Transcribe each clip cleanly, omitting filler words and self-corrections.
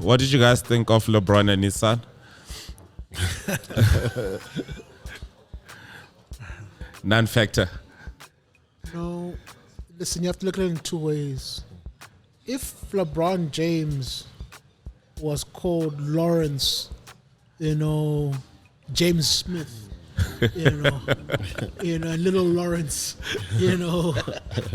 what did you guys think of LeBron and his son? Non-factor. No, listen, you have to look at it in two ways. If LeBron James was called Lawrence, James Smith, and little Lawrence,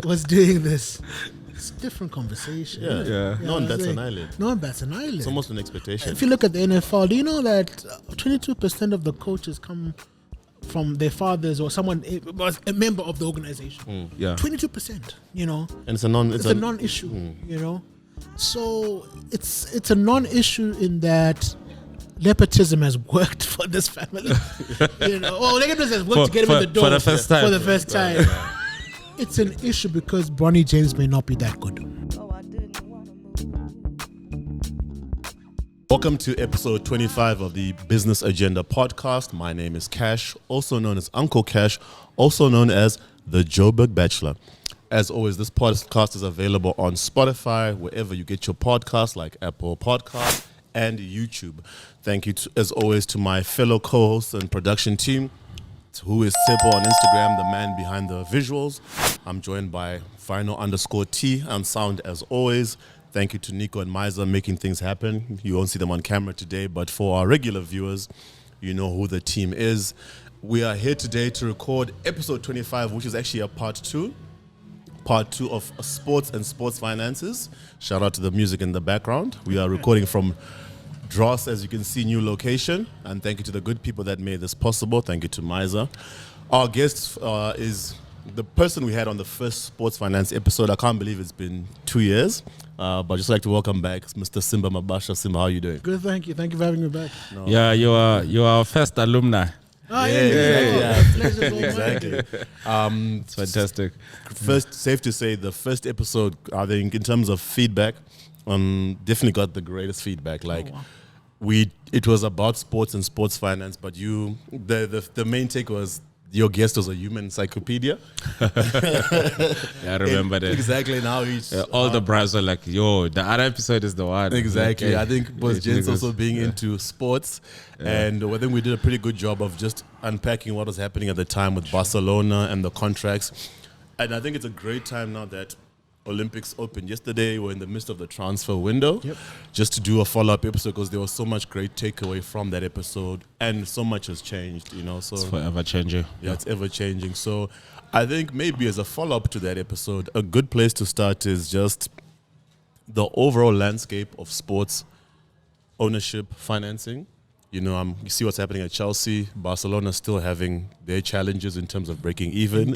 was doing this, it's a different conversation. Yeah. No one bats an eyelid. No one bats an eyelid. It's almost an expectation. If you look at the NFL, do you know that 22% of the coaches come from their fathers or someone was a member of the organization? 22%, And it's a non-issue, So it's a non-issue in that nepotism has worked for this family. Nepotism has worked to get him in the door for the first time. For the first time. It's an issue because Bronny James may not be that good. Welcome to episode 25 of the Business Agenda podcast. My name is Cash, also known as Uncle Cash, also known as the Joburg Bachelor. As always, this podcast is available on Spotify, wherever you get your podcasts, like Apple Podcasts and YouTube. Thank you, as always, to my fellow co-hosts and production team, who is Sepo on Instagram, the man behind the visuals. I'm joined by Final_T on sound, as always. Thank you to Nico and Miza making things happen. You won't see them on camera today, but for our regular viewers, you know who the team is. We are here today to record episode 25, which is actually a part two of sports and sports finances. Shout out to the music in the background. We are recording from Dross, as you can see, new location. And thank you to the good people that made this possible. Thank you to Miza. Our guest is the person we had on the first sports finance episode. I can't believe it's been 2 years. But I'd just like to welcome back Mr. Simba Mabasha. Simba, how are you doing? Good, thank you. Thank you for having me back. No. Yeah, you are our first alumni. Exactly. It's fantastic. First, safe to say, the first episode, I think, in terms of feedback, definitely got the greatest feedback. It was about sports and sports finance, but the main take was your guest was a human encyclopedia. I remember that. Exactly. Now all the bros were like, yo, the other episode is the one. Exactly. I think it was Jens also being into sports. And I think we did a pretty good job of just unpacking what was happening at the time with Barcelona and the contracts. And I think it's a great time now that Olympics opened yesterday. We're in the midst of the transfer window. Just to do a follow-up episode because there was so much great takeaway from that episode and so much has changed, So it's forever changing. Yeah, it's ever changing. So I think maybe as a follow-up to that episode, a good place to start is just the overall landscape of sports ownership, financing. You see what's happening at Chelsea. Barcelona still having their challenges in terms of breaking even.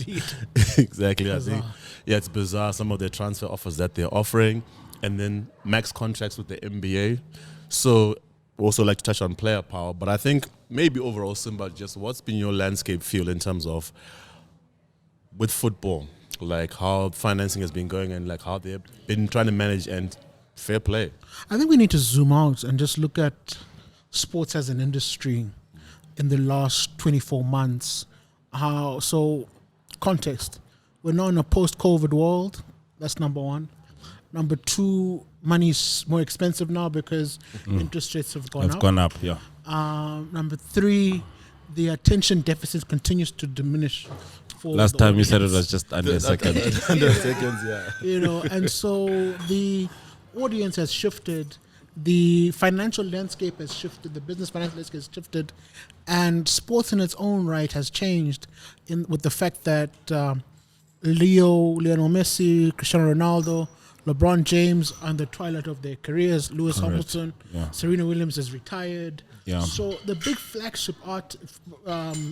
Exactly. I think, it's bizarre, some of their transfer offers that they're offering. And then max contracts with the NBA. So we also like to touch on player power. But I think maybe overall, Simba, just what's been your landscape feel in terms of with football? Like how financing has been going and like how they've been trying to manage and fair play. I think we need to zoom out and just look at sports as an industry in the last 24 months. Context. We're now in a post-COVID world. That's number one. Number two, money's more expensive now because interest rates have gone up. Number three, the attention deficit continues to diminish. Last time you said it was just under a second. Under seconds, yeah. And so the audience has shifted. The financial landscape has shifted, the business financial landscape has shifted, and sports in its own right has changed with the fact that Lionel Messi, Cristiano Ronaldo, LeBron James are in the twilight of their careers. Lewis Hamilton, Serena Williams is retired. So the big flagship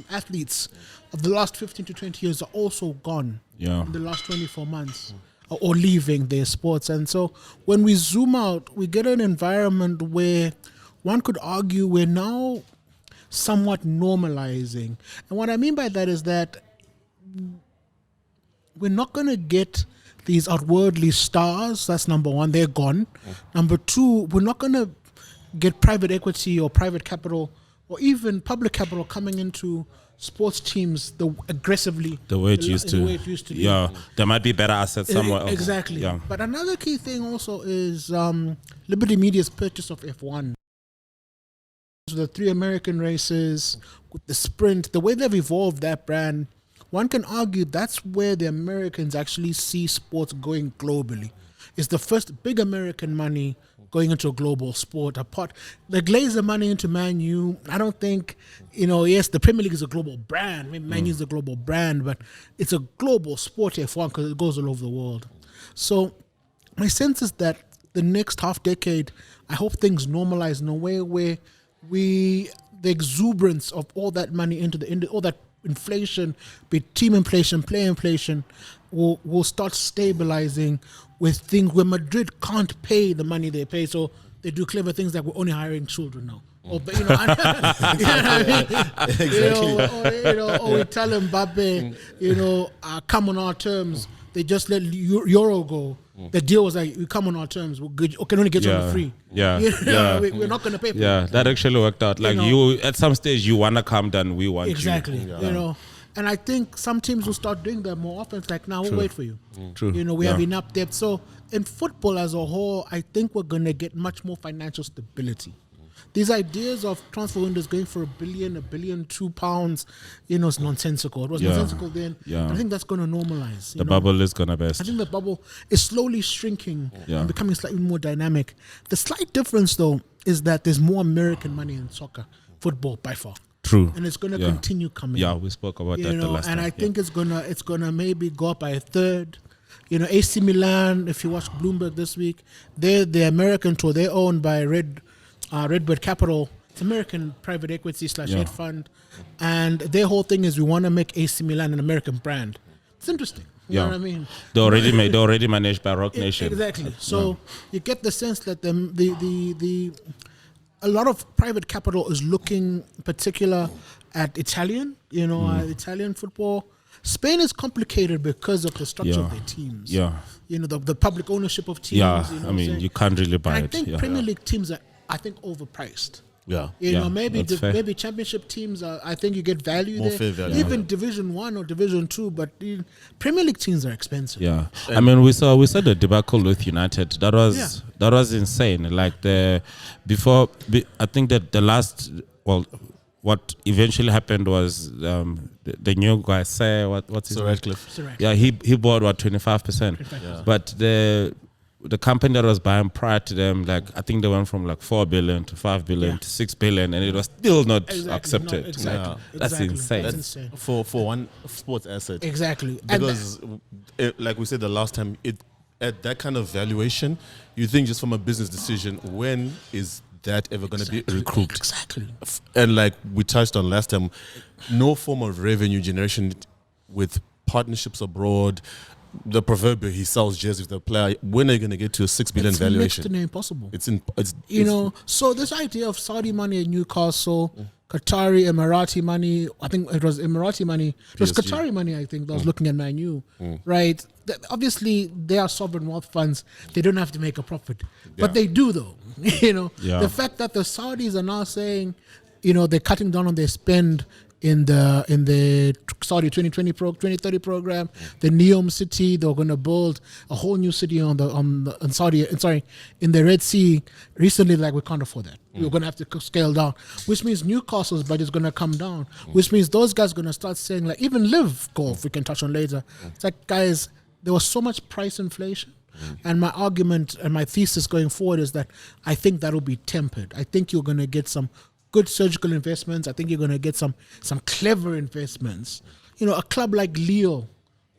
athletes of the last 15 to 20 years are also gone in the last 24 months. Or leaving their sports. And so when we zoom out, we get an environment where one could argue we're now somewhat normalizing. And what I mean by that is that we're not going to get these outwardly stars. That's number one. They're gone. Number two, we're not going to get private equity or private capital or even public capital coming into sports teams aggressively the way it used to. be. Yeah, there might be better assets somewhere else. Exactly. Yeah. But another key thing also is Liberty Media's purchase of F1. So the 3 American races, with the sprint, the way they've evolved that brand, one can argue that's where the Americans actually see sports going globally. It's the first big American money going into a global sport. Apart the Glazer money into Man U, I don't think, yes, the Premier League is a global brand. Maybe Man U is a global brand, but it's a global sport F1 because it goes all over the world. So my sense is that the next half decade, I hope things normalize in a way where the exuberance of all that money into all that inflation, be it team inflation, player inflation, will start stabilizing with things where Madrid can't pay the money they pay, so they do clever things like we're only hiring children now. Or, you know what I mean? Exactly. Or we tell Mbappe, come on our terms. They just let Euro go. The deal was like, we come on our terms. We can only get you on the free. Yeah. We're not going to pay for it. Yeah, that actually worked out. Like you at some stage, you want to come, then we want exactly. you. Exactly. And I think some teams will start doing that more often. It's like, now we'll wait for you. True. We have enough depth. So in football as a whole, I think we're going to get much more financial stability. These ideas of transfer windows going for £1 billion, £1.2 billion, it's nonsensical. It was nonsensical then. Yeah. I think that's going to normalize. The bubble is going to burst. I think the bubble is slowly shrinking and becoming slightly more dynamic. The slight difference, though, is that there's more American money in soccer, football by far. True. And it's going to continue coming. Yeah, we spoke about that the last time. And I think it's gonna maybe go up by a third. AC Milan, if you watch Bloomberg this week, they're the American tour. They're owned by Redbird Capital. It's American private equity / hedge fund. And their whole thing is we want to make AC Milan an American brand. It's interesting. You know what I mean? They're already managed by Rock Nation. Exactly. So you get the sense that a lot of private capital is looking in particular at Italian, Italian football. Spain is complicated because of the structure of their teams. Yeah. The public ownership of teams. Yeah, you can't really buy it. I think Premier League teams are, overpriced. Yeah. Maybe championship teams are. I think you get value More there. fair value. Even Division 1 or Division 2, but Premier League teams are expensive. Yeah, we saw the debacle with United. That was insane. Like I think that the last what eventually happened was the new guy what's his name? Radcliffe. Yeah, he bought 25%, but the company that was buying prior to them, I think they went from 4 billion to 5 billion to 6 billion, and it was still not accepted. That's insane. That's for one sports asset. Exactly. Because, like we said the last time, at that kind of valuation, you think just from a business decision, when is that ever going to be recouped? Exactly. And like we touched on last time, no form of revenue generation with partnerships abroad. The proverbial, he sells jerseys with the player. When are you going to get to a 6 billion valuation? It's next to impossible. It's so this idea of Saudi money in Newcastle, Qatari, Emirati money, I think it was Emirati money, it was PSG. Qatari money, I think, that was looking at Man U, right? Obviously, they are sovereign wealth funds. They don't have to make a profit. But they do, though. The fact that the Saudis are now saying, they're cutting down on their spend in the Saudi 2030 program, the Neom city, they're going to build a whole new city in the Red Sea. Recently, we can't afford that. We're going to have to scale down, which means Newcastle's budget is going to come down, which means those guys are going to start saying, even LIV Golf, we can touch on later. It's like, guys, there was so much price inflation. And my argument and my thesis going forward is that I think that'll be tempered. I think you're going to get some good surgical investments. I think you're going to get some clever investments. A club like Leo,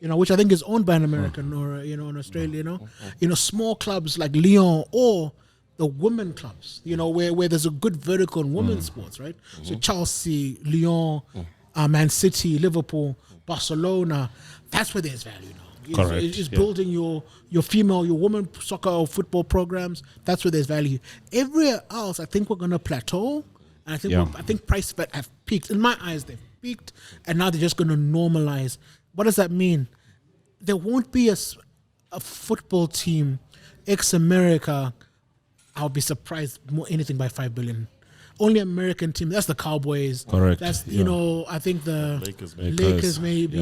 which I think is owned by an American or an Australian. Small clubs like Lyon or the women clubs. Where there's a good vertical in women's sports, right? So Chelsea, Lyon, Man City, Liverpool, Barcelona. That's where there's value now. Correct. It's building your female, your women soccer or football programs. That's where there's value. Everywhere else, I think we're going to plateau. And I think prices have peaked. In my eyes, they've peaked, and now they're just going to normalize. What does that mean? There won't be a football team, ex-America. I'll be surprised more anything by 5 billion. only American team. That's the Cowboys. Correct. That's you know, I think the Lakers maybe.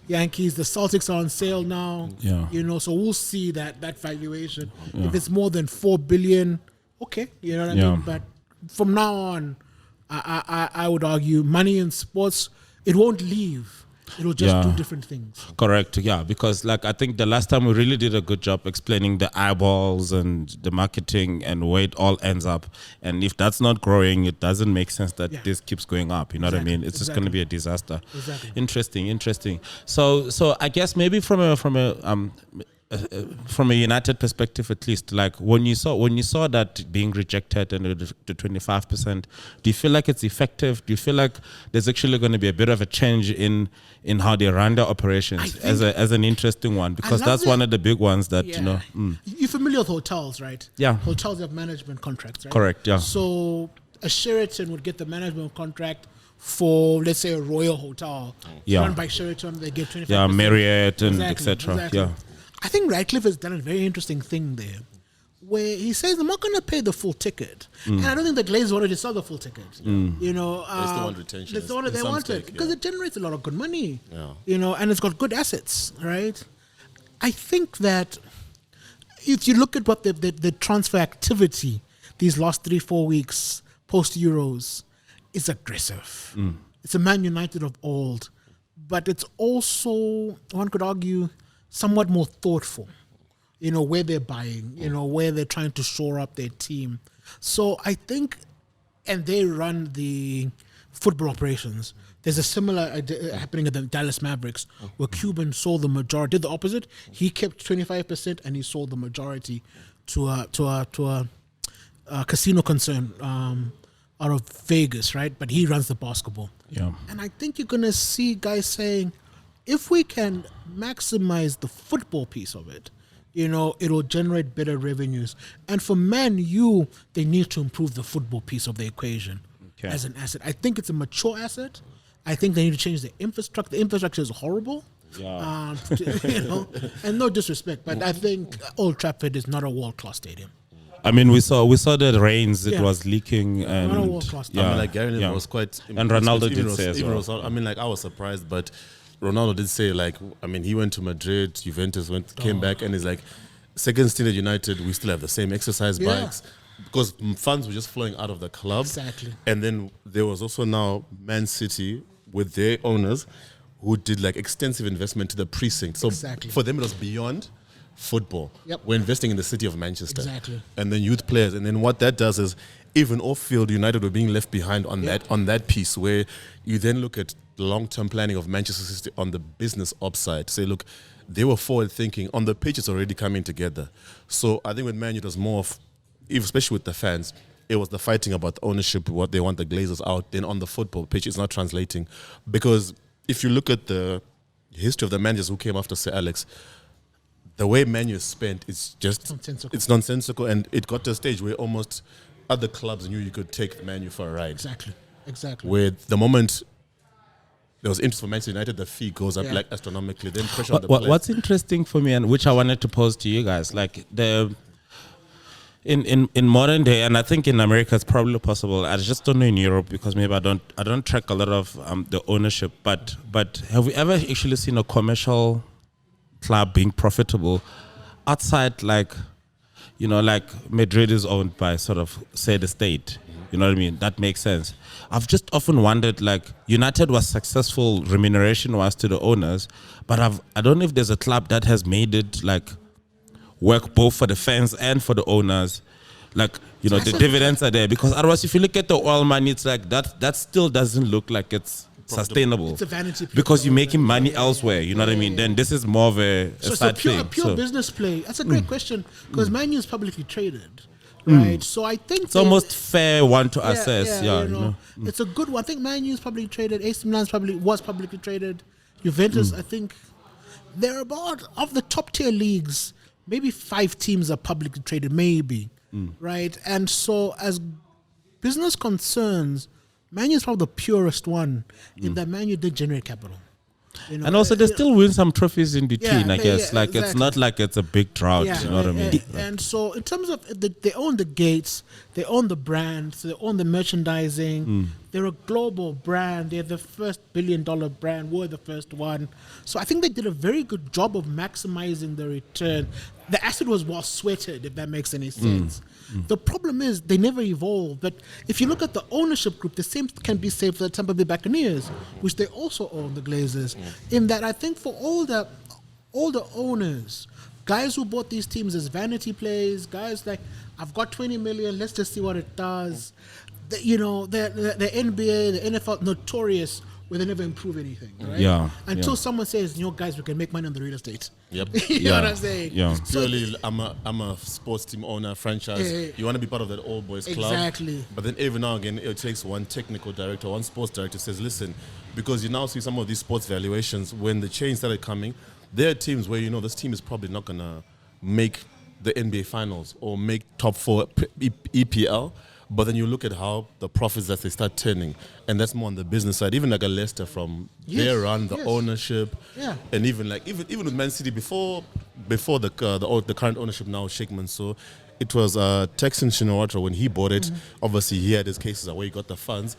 Yankees. The Celtics are on sale now. Yeah. You know, so we'll see that valuation. If it's more than $4 billion, okay. You know what I mean? But from now on, I would argue money in sports, it won't leave. It'll just do different things. Correct, yeah. Because like I think the last time we really did a good job explaining the eyeballs and the marketing and where it all ends up. And if that's not growing, it doesn't make sense that this keeps going up. You know what I mean? It's just going to be a disaster. Exactly. Interesting. So I guess maybe from a United perspective, at least, like when you saw that being rejected and the 25%, do you feel like it's effective? Do you feel like there's actually going to be a bit of a change in how they run their operations as an interesting one? Because that's one of the big ones that you know. You're familiar with hotels, right? Yeah. Hotels have management contracts, right? Correct. Yeah. So a Sheraton would get the management contract for, let's say, a Royal Hotel run by Sheraton. They get 25%. Yeah, Marriott and etc. Exactly. Yeah. I think Radcliffe has done a very interesting thing there, where he says, I'm not going to pay the full ticket. And I don't think the Glazers wanted to sell the full ticket. You know, they still want retention. That's the one that they wanted, because it generates a lot of good money. You know, and it's got good assets, right? I think that if you look at what the transfer activity these last 3-4 weeks post Euros is aggressive. It's a Man United of old, but it's also, one could argue, somewhat more thoughtful, you know, where they're buying, you know, where they're trying to shore up their team. So I think, and they run the football operations. There's a similar happening at the Dallas Mavericks, where Cuban sold the majority, did the opposite. He kept 25% and he sold the majority to a casino concern out of Vegas, right? But he runs the basketball. Yeah. And I think you're going to see guys saying, if we can maximize the football piece of it, you know, it'll generate better revenues. And for Man U, they need to improve the football piece of the equation as an asset. I think it's a mature asset. I think they need to change the infrastructure. The infrastructure is horrible. Yeah. You know, and no disrespect, but I think Old Trafford is not a world-class stadium. I mean, we saw the rains. It was leaking, and I mean, like Gary was quite. And Ronaldo did say as well. I mean, like I was surprised, but Ronaldo did say, like, I mean, he went to Madrid, Juventus came back, and he's like, second stint at United, we still have the same exercise bikes, because funds were just flowing out of the club. Exactly. And then there was also now Man City with their owners who did like extensive investment to the precinct. So for them, it was beyond football. We're investing in the city of Manchester. Exactly. And then youth players. And then what that does is, even off-field, United were being left behind on that piece, where you then look at the long-term planning of Manchester City on the business ops side. Say, look, they were forward-thinking. On the pitch, it's already coming together. So I think with Man U, it was more of, especially with the fans, it was the fighting about the ownership, what they want the Glazers out. Then on the football pitch, it's not translating. Because if you look at the history of the managers who came after Sir Alex, the way Man U is spent, it's just it's nonsensical, and it got to a stage where almost other clubs knew you could take Man U for a ride. Exactly. Where the moment there was interest for Manchester United, the fee goes up like astronomically. Then pressure on the players. What's interesting for me, and which I wanted to pose to you guys, like in modern day, and I think in America it's probably possible. I just don't know in Europe, because maybe I don't track a lot of the ownership. But have we ever actually seen a commercial club being profitable outside, like, you know, like Madrid is owned by sort of, say, the state. You know what I mean? That makes sense. I've just often wondered, like, United was successful remuneration-wise to the owners, but I don't know if there's a club that has made it, like, work both for the fans and for the owners. Like, you know, the dividends are there. Because otherwise, if you look at the oil money, it's like that still doesn't look like it's sustainable. It's a vanity play. Because you're making money elsewhere, you know what I mean? Then this is more of a side thing. A pure business play. That's a great question, because Man U is publicly traded, right? So I think it's almost fair one to assess. You know, it's a good one. I think Man U is publicly traded. AC Milan was publicly traded. Juventus, I think, they're about, of the top tier leagues, maybe 5 teams are publicly traded, maybe, right? And so as business concerns, Man U is probably the purest one in that Man U did generate capital. You know, and also they still win some trophies in between, I guess. Like exactly. it's not like it's a big drought, you know what I mean? And so in terms of they own the gates, they own the brand, so they own the merchandising. They're a global brand. They're the first $1 billion brand. We're the first one. So I think they did a very good job of maximizing the return. The asset was well sweated, if that makes any sense. The problem is they never evolved. But if you look at the ownership group, the same can be said for the Tampa Bay Buccaneers, which they also own the Glazers. In that, I think for all the owners, guys who bought these teams as vanity plays, guys like, I've got 20 million, let's just see what it does. The NBA, the NFL, notorious where they never improve anything, right? Yeah. Until someone says, guys, we can make money on the real estate. Yep. You know what I'm saying? Yeah. Purely, I'm a sports team owner, franchise. You want to be part of that old boys club. Exactly. But then every now and again, it takes one technical director, one sports director says, listen, because you now see some of these sports valuations, when the change started coming, there are teams where, this team is probably not going to make the NBA finals or make top 4 EPL. But then you look at how the profits that they start turning, and that's more on the business side. Even like a Leicester from their run, the ownership, and even with Man City before the current ownership now, Sheikh Mansour, it was Texan Shinawatra when he bought it. Obviously, he had his cases where he got the funds,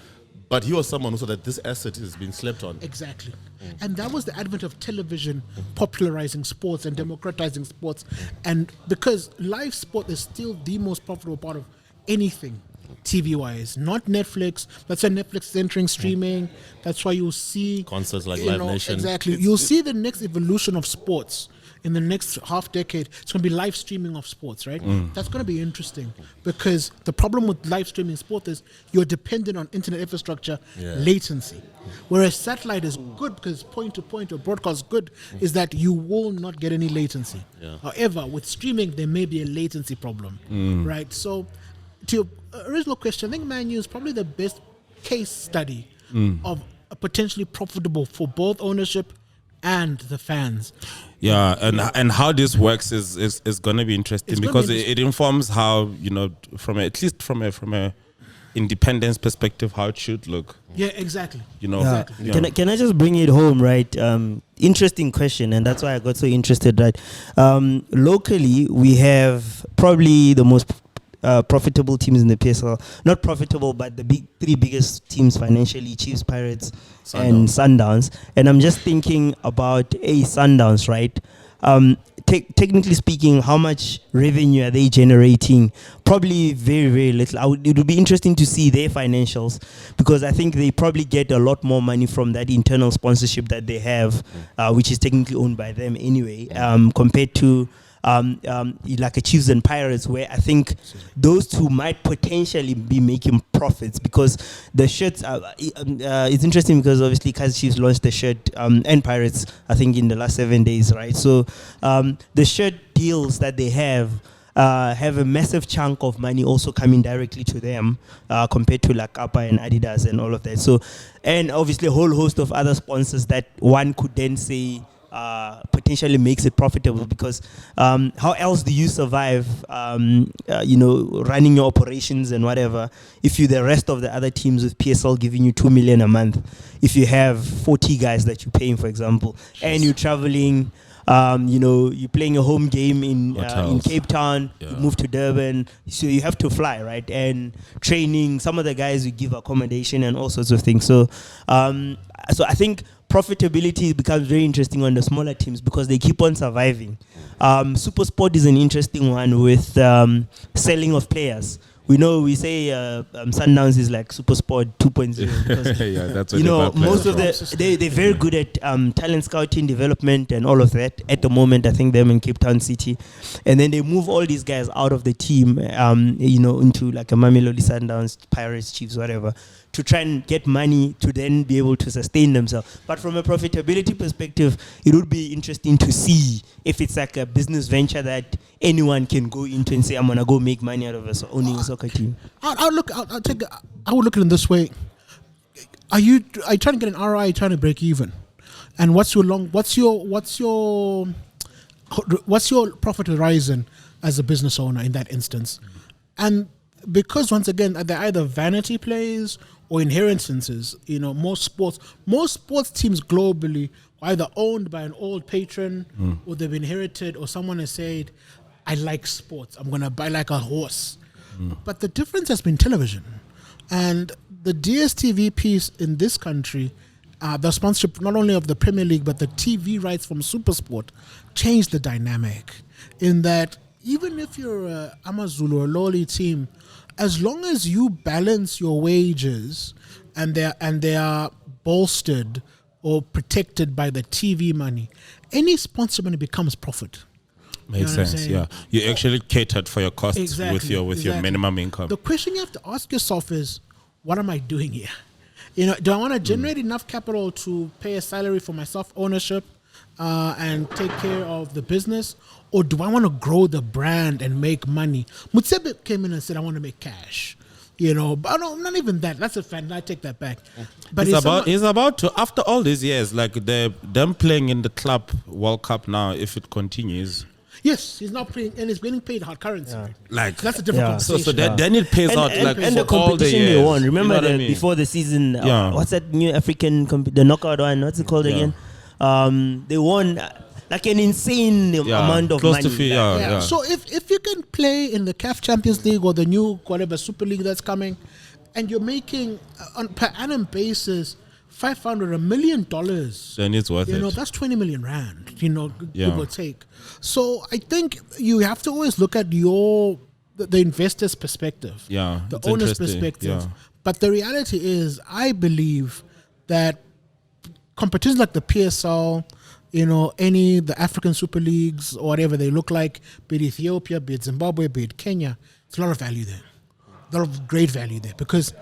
but he was someone who saw that this asset is being slept on. Exactly, and that was the advent of television popularizing sports and democratizing sports, and because live sport is still the most profitable part of anything. TV-wise, not Netflix. That's why Netflix is entering streaming. That's why you'll see concerts like Live Nation. Exactly. You'll see the next evolution of sports in the next half decade. It's going to be live streaming of sports, right? That's going to be interesting because the problem with live streaming sport is you're dependent on internet infrastructure latency. Whereas satellite is good because point to point or broadcast good is that you will not get any latency. However, with streaming, there may be a latency problem, right? So, to your original question, I think Man U is probably the best case study of a potentially profitable for both ownership and the fans. Yeah, and how this works is going to be interesting because it informs how, at least from a independence perspective, how it should look. Yeah, exactly. Exactly. Can I just bring it home, right? Interesting question, and that's why I got so interested, right? Locally, we have probably the most profitable teams in the PSL. Not profitable, but the three biggest teams financially: Chiefs, Pirates, and Sundowns. And I'm just thinking about Sundowns, right? Technically speaking, how much revenue are they generating? Probably very, very little. It would be interesting to see their financials because I think they probably get a lot more money from that internal sponsorship that they have, which is technically owned by them anyway, compared to like a Chiefs and Pirates, where I think those two might potentially be making profits because the shirts it's interesting because obviously Kaizer Chiefs launched the shirt and Pirates I think in the last 7 days, right? So the shirt deals that they have a massive chunk of money also coming directly to them compared to like Kappa and Adidas and all of that. So, and obviously a whole host of other sponsors that one could then say potentially makes it profitable because how else do you survive running your operations and whatever if you the rest of the other teams with PSL giving you 2 million a month, if you have 40 guys that you're paying, for example, and you're traveling, you're playing a home game in Cape Town, you move to Durban, so you have to fly, right? And training, some of the guys you give accommodation and all sorts of things. So I think profitability becomes very interesting on the smaller teams because they keep on surviving. Super Sport is an interesting one with selling of players. We say Sundowns is like Super Sport 2.0 because that's what most of they're very good at talent scouting, development, and all of that. At the moment, I think them in Cape Town City, and then they move all these guys out of the team, into like a Mamelodi Sundowns, Pirates, Chiefs, whatever, to try and get money to then be able to sustain themselves. But from a profitability perspective, it would be interesting to see if it's like a business venture that anyone can go into and say, I'm gonna go make money out of owning a soccer team. I would look at it in this way. Are you trying to get an ROI? Are you trying to break even? And what's your profit horizon as a business owner in that instance? And because once again they're either vanity plays or inheritances, most sports teams globally either owned by an old patron, or they've inherited, or someone has said, I like sports, I'm going to buy like a horse. But the difference has been television. And the DSTV piece in this country, the sponsorship not only of the Premier League, but the TV rights from SuperSport changed the dynamic in that even if you're a Amazulu or Loli team, as long as you balance your wages and they are bolstered or protected by the TV money, any sponsor money becomes profit. Makes sense, yeah. You actually catered for your costs Exactly, with your minimum income. The question you have to ask yourself is, what am I doing here? Do I want to generate enough capital to pay a salary for myself, ownership, and take care of the business? Or do I want to grow the brand and make money? Mutsebe came in and said, I want to make cash. But no, not even that. That's a fan. I take that back. But he's about to, after all these years, like them playing in the Club World Cup now, if it continues. Yes, he's not playing, and he's getting paid hard currency. Yeah. Like that's a different conversation. So then it pays out and the for all the competition years. they won. Remember You know what I mean? before the season, what's that new African the knockout one? What's it called again? They won like an insane amount of close money. To So if you can play in the CAF Champions League or the new whatever Super League that's coming, and you're making on per annum basis $500 million, then it's worth it. That's 20 million rand. Give or take. So I think you have to always look at the investor's perspective, the owner's perspective. Yeah. But the reality is, I believe that competitions like the PSL, the African Super Leagues or whatever they look like, be it Ethiopia, be it Zimbabwe, be it Kenya, there's a lot of value there. A lot of great value there because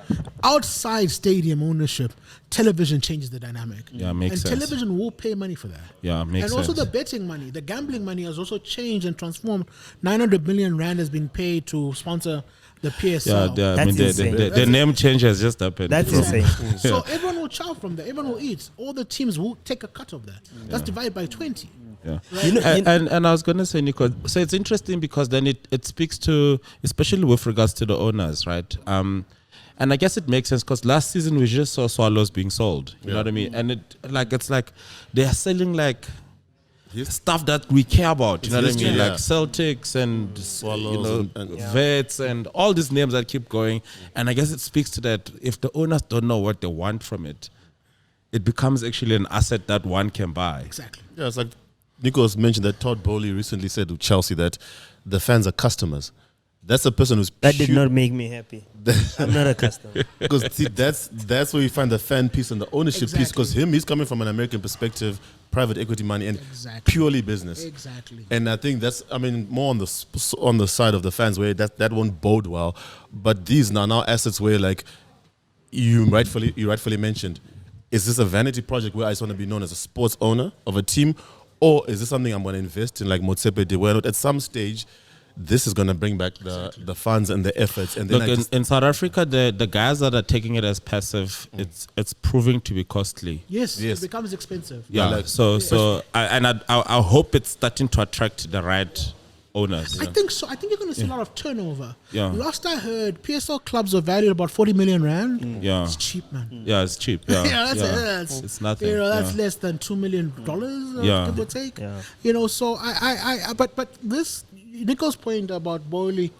outside stadium ownership, television changes the dynamic. Yeah, makes sense. And television will pay money for that. Yeah, makes sense. And also the betting money, the gambling money has also changed and transformed. 900 million rand has been paid to sponsor the PSL. Yeah, the name change has just happened. That's insane. So everyone will chow from that. Everyone will eat. All the teams will take a cut of that. That's divided by 20. Yeah, right? And I was going to say, Nico, so it's interesting because then it speaks to, especially with regards to the owners, right? And I guess it makes sense because last season we just saw Swallows being sold. You know what I mean? And it's like they are selling like stuff that we care about. You know what I mean? Like Celtics and Swallows, and Vets and all these names that keep going. And I guess it speaks to that if the owners don't know what they want from it, it becomes actually an asset that one can buy. Exactly. Yeah, it's like Nicholas mentioned that Todd Bowley recently said to Chelsea that the fans are customers. That's a person who's that did not make me happy. I'm not a customer. Because see, that's where you find the fan piece and the ownership piece. Because he's coming from an American perspective, private equity money, and purely business. Exactly. And I think that's, more on the side of the fans where that won't bode well. But these now assets where like you rightfully mentioned, is this a vanity project where I just want to be known as a sports owner of a team? Or is this something I'm going to invest in like Motsepe did? Where at some stage, this is going to bring back the funds and the efforts. And then look, in South Africa, the guys that are taking it as passive, it's proving to be costly. Yes, it becomes expensive. Yeah, I hope it's starting to attract the right owners. I think so. I think you're going to see a lot of turnover. Yeah. Last I heard, PSL clubs are valued about 40 million rand. Yeah, it's cheap, man. Yeah, it's cheap. Yeah, it's nothing. That's less than $2 million. Give or take. Yeah. So but this Nico's point about Bowley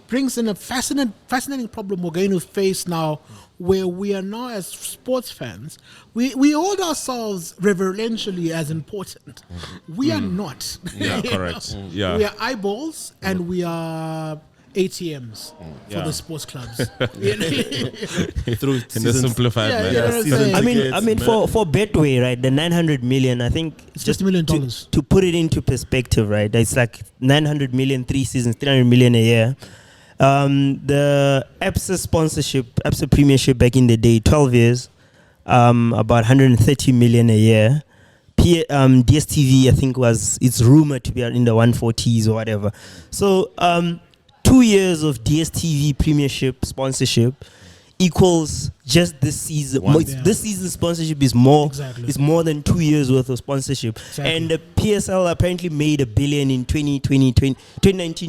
brings in a fascinating problem we're going to face now, where we are now as sports fans, we hold ourselves reverentially as important. We are not. Yeah, correct. Yeah, we are eyeballs and we are ATMs for the sports clubs. Through in the simplified manner. I mean, for Betway, right? The 900 million, I think, it's just $1 million. To put it into perspective, right? It's like 900 million, 3 seasons, 300 million a year. The ABSA Premiership back in the day, 12 years, about 130 million a year. DSTV, I think, it's rumored to be in the 140s or whatever. So 2 years of DSTV Premiership sponsorship equals just this season. This season's sponsorship is more. Exactly. It's more than 2 years worth of sponsorship. Exactly. And the PSL apparently made $1 billion in 2019,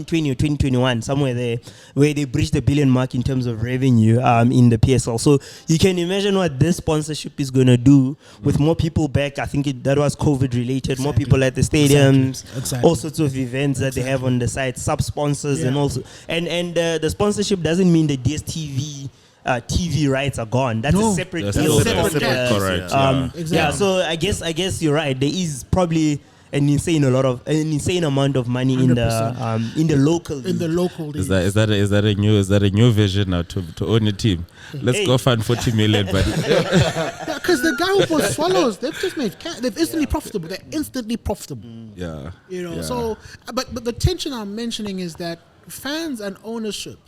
20 or 2021, somewhere there, where they breached the $1 billion mark in terms of revenue in the PSL. So you can imagine what this sponsorship is going to do with more people back. I think that was COVID related. More people at the stadiums, all sorts of events that they have on the site, sub-sponsors and also. And the sponsorship doesn't mean the DSTV TV rights are gone. That's a separate deal. Correct. Yeah. So I guess you're right. There is probably an insane amount of money 100%. in the local league. Is that a new vision now to own a team? Let's go find 40 million, buddy. Because the guy who bought Swallows, they've just made they're instantly profitable. They're instantly profitable. Yeah. So but the tension I'm mentioning is that fans and ownership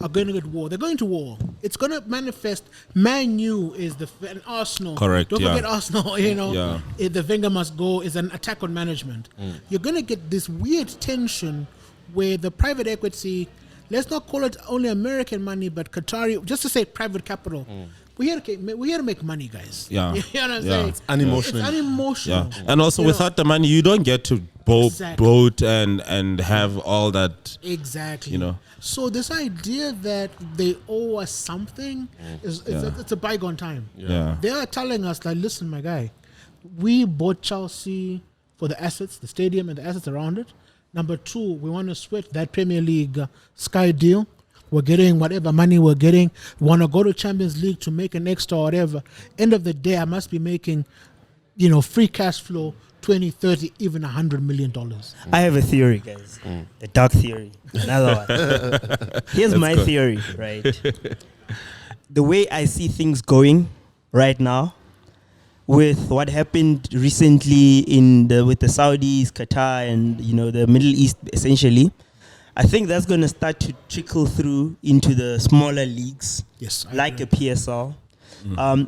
are going to get war. They're going to war. It's going to manifest. Man U is and Arsenal. Correct. Don't forget Arsenal. If the Wenger must go is an attack on management. You're going to get this weird tension where the private equity, let's not call it only American money, but Qatari, just to say private capital. We're here to make money, guys. Yeah. You know what I'm saying? It's unemotional. It's unemotional. Yeah. And also, without the money, you don't get to boat and have all that. Exactly. So this idea that they owe us something it's a bygone time. They are telling us, like, listen, my guy, we bought Chelsea for the assets, the stadium and the assets around it. Number 2, we want to sweat that Premier League Sky deal. We're getting whatever money we're getting. We want to go to Champions League to make an extra or whatever. End of the day, I must be making, free cash flow, 20, 30, even $100 million. I have a theory, guys. A dark theory. Another one. Here's my theory, right? The way I see things going right now, with what happened recently with the Saudis, Qatar, and the Middle East, essentially, I think that's going to start to trickle through into the smaller leagues, like a PSL.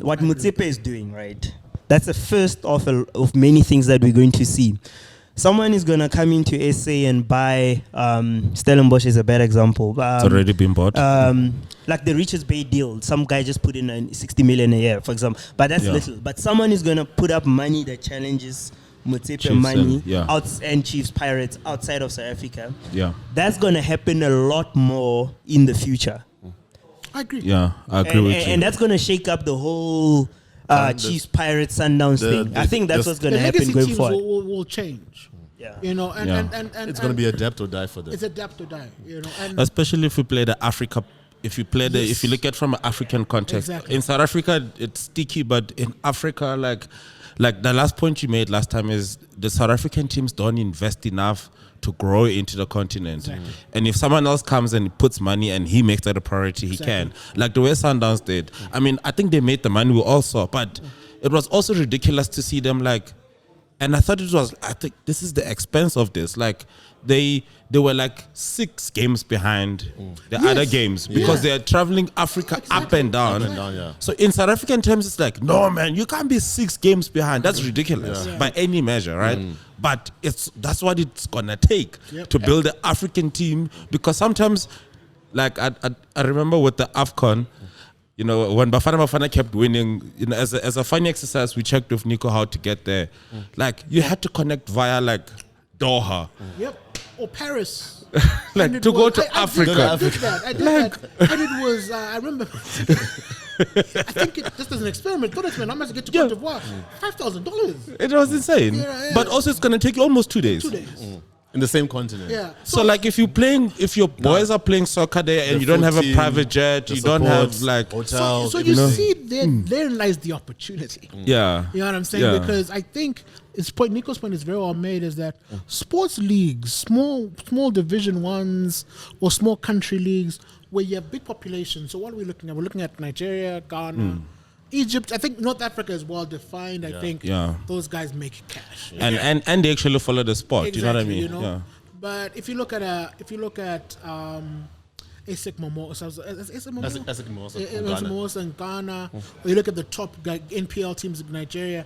What Motsepe is doing, right? That's the first of many things that we're going to see. Someone is going to come into SA and buy, Stellenbosch is a bad example. It's already been bought. Like the Richards Bay deal, some guy just put in 60 million a year, for example. But that's little. But someone is going to put up money that challenges Motsepe money and Chiefs Pirates outside of South Africa. Yeah, that's going to happen a lot more in the future. I agree. Yeah, I agree with you. And that's going to shake up the whole Chiefs Pirates Sundowns thing. I think that's what's going to happen going forward. Will change. Yeah. And it's going to be adapt or die for them. It's adapt or die. And especially if you play the Africa. If you look at from an African context, in South Africa it's sticky, but in Africa, like the last point you made last time is the South African teams don't invest enough to grow into the continent. And if someone else comes and puts money and he makes that a priority, he can. Like the way Sundowns did. I mean, I think they made the money we all saw, but it was also ridiculous to see them and I thought I think this is the expense of this. Like they were like 6 games behind the other games because they are traveling Africa up and down. So in South African terms, it's like, no, man, you can't be 6 games behind. That's ridiculous by any measure, right? But that's what it's gonna take to build the African team, because sometimes, like I remember with the AFCON, when Bafana kept winning, as a funny exercise, we checked with Nico how to get there. Like you had to connect via Doha. Or Paris. To go to Africa. I did that. And it was, I remember, I think just as an experiment, I must get to Cote d'Ivoire. $5,000. It was insane. But also it's going to take you almost 2 days. 2 days. In the same continent. Yeah. So if your boys are playing soccer there and you don't have a private jet, you don't have hotels. So you see, there lies the opportunity. Yeah. You know what I'm saying? Because I think Nico's point is very well made, is that sports leagues, small Division 1s or small country leagues where you have big populations. So what are we looking at? We're looking at Nigeria, Ghana, Egypt. I think North Africa is well defined. I think those guys make cash. And they actually follow the sport. Exactly, you know what I mean? Yeah. But if you look at ASEC Mimosa in Ghana, or you look at the top NPL teams in Nigeria,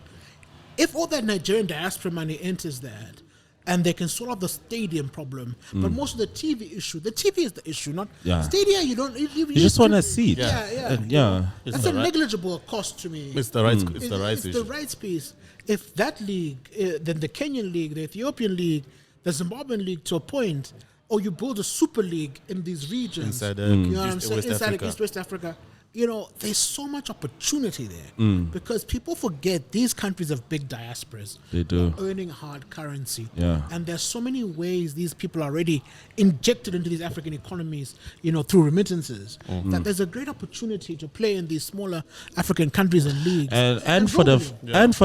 if all that Nigerian diaspora money enters that, and they can sort out the stadium problem. But most of the TV is the issue, not Yeah. Stadia. You just want to see it. Yeah. That's a negligible cost to me. It's the rights. It's the rights It's issue. the rights piece. If that league, then the Kenyan league, the Ethiopian league, the Zimbabwean league, to a point, or you build a super league in these regions, Inside you know what I'm East, saying? West Inside Africa. East West Africa. There's so much opportunity there because people forget these countries have big diasporas. They do. Earning hard currency. Yeah. And there's so many ways these people are already injected into these African economies, through remittances, that there's a great opportunity to play in these smaller African countries and leagues. And for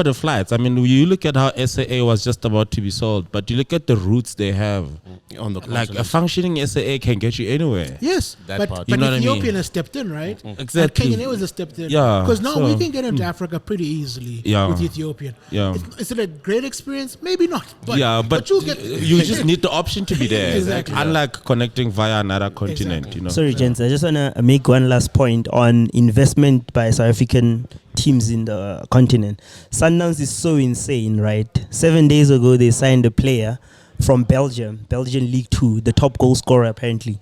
the flights, I mean, you look at how SAA was just about to be sold, but you look at the routes they have. On the Like a continent. functioning SAA can get you anywhere. Yes, That but part. You know what I Ethiopian mean? has stepped in, right? Exactly. And Kenyan Airways has stepped in. Yeah, Because now so- we can get into Africa pretty easily Yeah. with Ethiopian. Yeah. Is it a great experience? Maybe not. But you you'll get just need the option to be there. Exactly. Unlike connecting via another continent, Exactly. Sorry, gents. I just want to make one last point on investment by South African teams in the continent. Sundowns is so insane, right? 7 days ago, they signed a player from Belgium League 2, the top goal scorer apparently.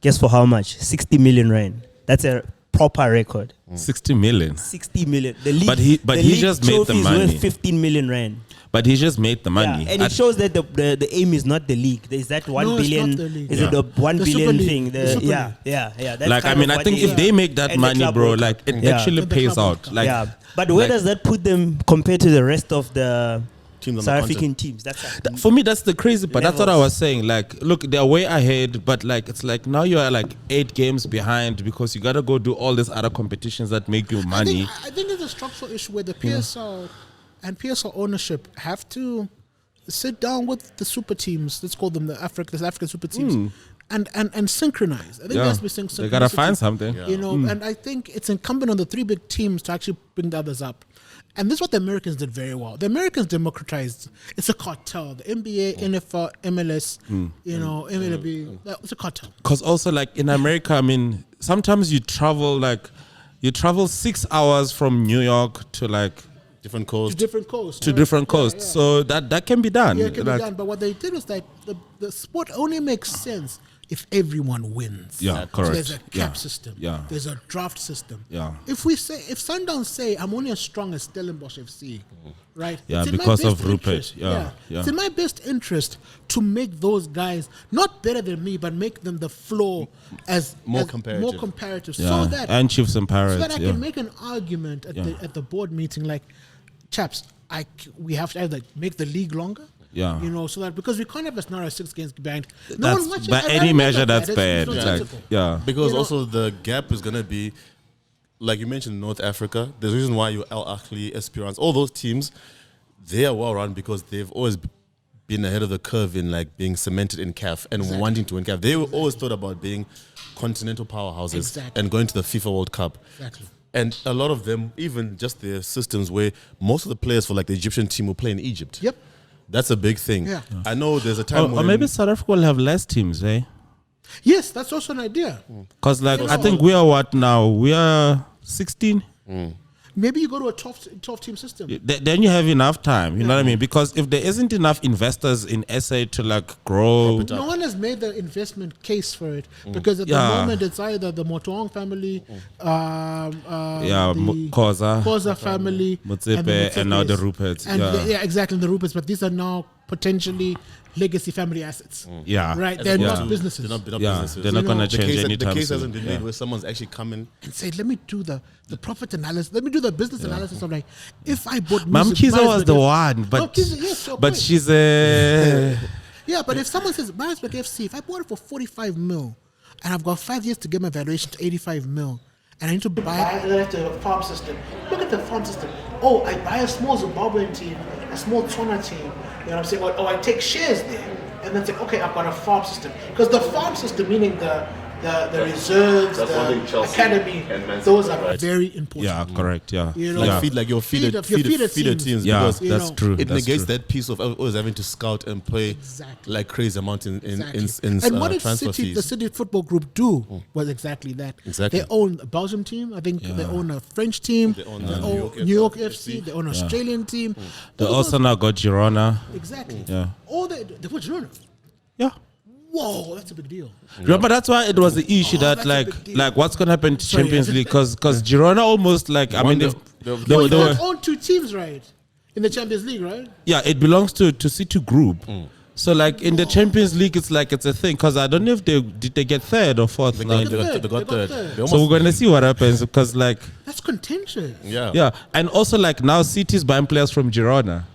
Guess for how much? 60 million rand. That's a proper record. 60 million. 60 million. The league, But he the just league made the trophy is money. worth 15 million rand. But he just made the money. Yeah, and it shows that the aim is not the league. There's that 1 No, it's billion. not the league. Is it the 1 The billion Super League. thing? The Super Yeah. That's Like, I kind mean, of I what think they- if they make that And the money, Club bro, World like, Cup. it Yeah. actually And the pays Club World out. Cup. Like, yeah, but where like- does that put them compared to the rest of the Teams on the South continent. African teams? That's for me, that's the crazy part. That's what I Levels. was saying. Like, look, they're way ahead, but like, it's like now you are like 8 games behind because you gotta go do all these other competitions that make you money. I think there's a structural issue where the PSL and PSL ownership have to sit down with the super teams. Let's call them the African super teams, and synchronize. I think there has to be synchronizity. They gotta find something. And I think it's incumbent on the 3 big teams to actually bring the others up. And this is what the Americans did very well. The Americans democratized. It's a cartel. The NBA, NFL, MLS, MLB. It's a cartel. Because also, like in America, I mean, sometimes you travel 6 hours from New York to like Different To coast. different coasts. to right? different Yeah, coasts. yeah. So that can be done. Yeah, it can Like, be done. But what they did was that the sport only makes sense if everyone wins. Yeah, So correct. there's a cap Yeah. system. Yeah. There's a draft system. Yeah. If Sundowns say I'm only as strong as Stellenbosch FC, right? Yeah, it's in my because of best Rupert. interest. Yeah. It's in my best interest to make those guys not better than me, but make them the floor More as comparative. More comparative. yeah. So that And Chiefs and so Pirates. that I yeah. can make an argument at the board meeting, like, chaps, we have to either make the league longer, Yeah. so that because we can't have a scenario 6 games behind. No That's- one watches. by I any remember measure, that. that's It's bad. not Like, sensible. yeah. Because You know- also the gap is going to be, like you mentioned, North Africa. There's a reason why you Al Ahly, Esperance, all those teams, they are well run because they've always been ahead of the curve in like being cemented in CAF and wanting to win CAF. They were always thought about being continental powerhouses Exactly. and going to the FIFA World Cup. Exactly. And a lot of them, even just their systems where most of the players for like the Egyptian team will play in Egypt. Yep. That's a big thing. Yeah. I know there's a time Or when maybe South Africa will have less teams, eh? Yes, that's also an idea. Because like You I know- think we are what now? We are 16. Maybe you go to a 12 team system. Then you have enough time. You know what I mean? Because if there isn't enough investors in SA to like grow, No one has made the investment case for it because at the Yeah. moment it's either the Motoong family, the Koza, Koza family, Motsepe, the and now the Motsepes. Ruperts. And Yeah. exactly, the Ruperts. But these are now potentially legacy family assets. Yeah. Right? as They're opposed not to- businesses. They're not Yeah, businesses. they're not You gonna know, the change case, anytime the case soon. hasn't been Yeah. made where someone's actually coming. And say, let me do the profit analysis. Let me do the business analysis of like, if I bought Mam music, Kiza was the Maritzburg one, F- but No, Kiza, yes, your but point. she's a Yeah, but if someone says Maritzburg FC, if I bought it for 45 mil and I've got 5 years to get my valuation to 85 mil and I need to buy it, and then I have to have a farm system. Look at the farm system. Oh, I buy a small Zimbabwean team, a small Tswana team. You know what I'm saying? Or I take shares there and then say, okay, I've got a farm system. Because the farm system, meaning the reserves, that's one thing the Chelsea academy, and Man City those got are right. very important. Yeah, correct. Yeah, You know, Like feed your feeder teams yeah, because that's know, true. it That's negates true. that piece of always having to scout and play Exactly. like crazy amount in And what did transfer City, the fees. City Football Group do was exactly that. Exactly. They own a Belgium team. I think they own a French team. They own own New New York York FC. They own an Australian team. They All also those- now got Girona. Exactly. Yeah. All they put Girona. Yeah. Whoa, that's a big deal. Remember, that's why it was the issue that that's a big deal. like what's gonna happen to Sorry, Champions I League just- because Girona almost like I mean Won they the- were, They own two teams, right? In the Champions League, right? yeah, it belongs to City Group. So like in the Champions League, it's like it's a thing because I don't know if they get third or fourth. now. They got They got third. third. They So almost- we're gonna see what happens because like That's contentious. yeah, and also like now City's buying players from Girona.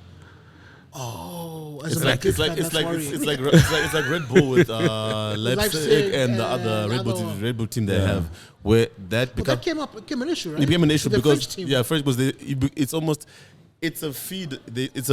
Oh, as It's a like Madrid it's like fan, it's that's like worrying. it's like Red Bull with Leipzig Leipzig and the other and Red Bull team they have, where that But become that became an issue, right? it became an issue The because French team. French was it's almost it's a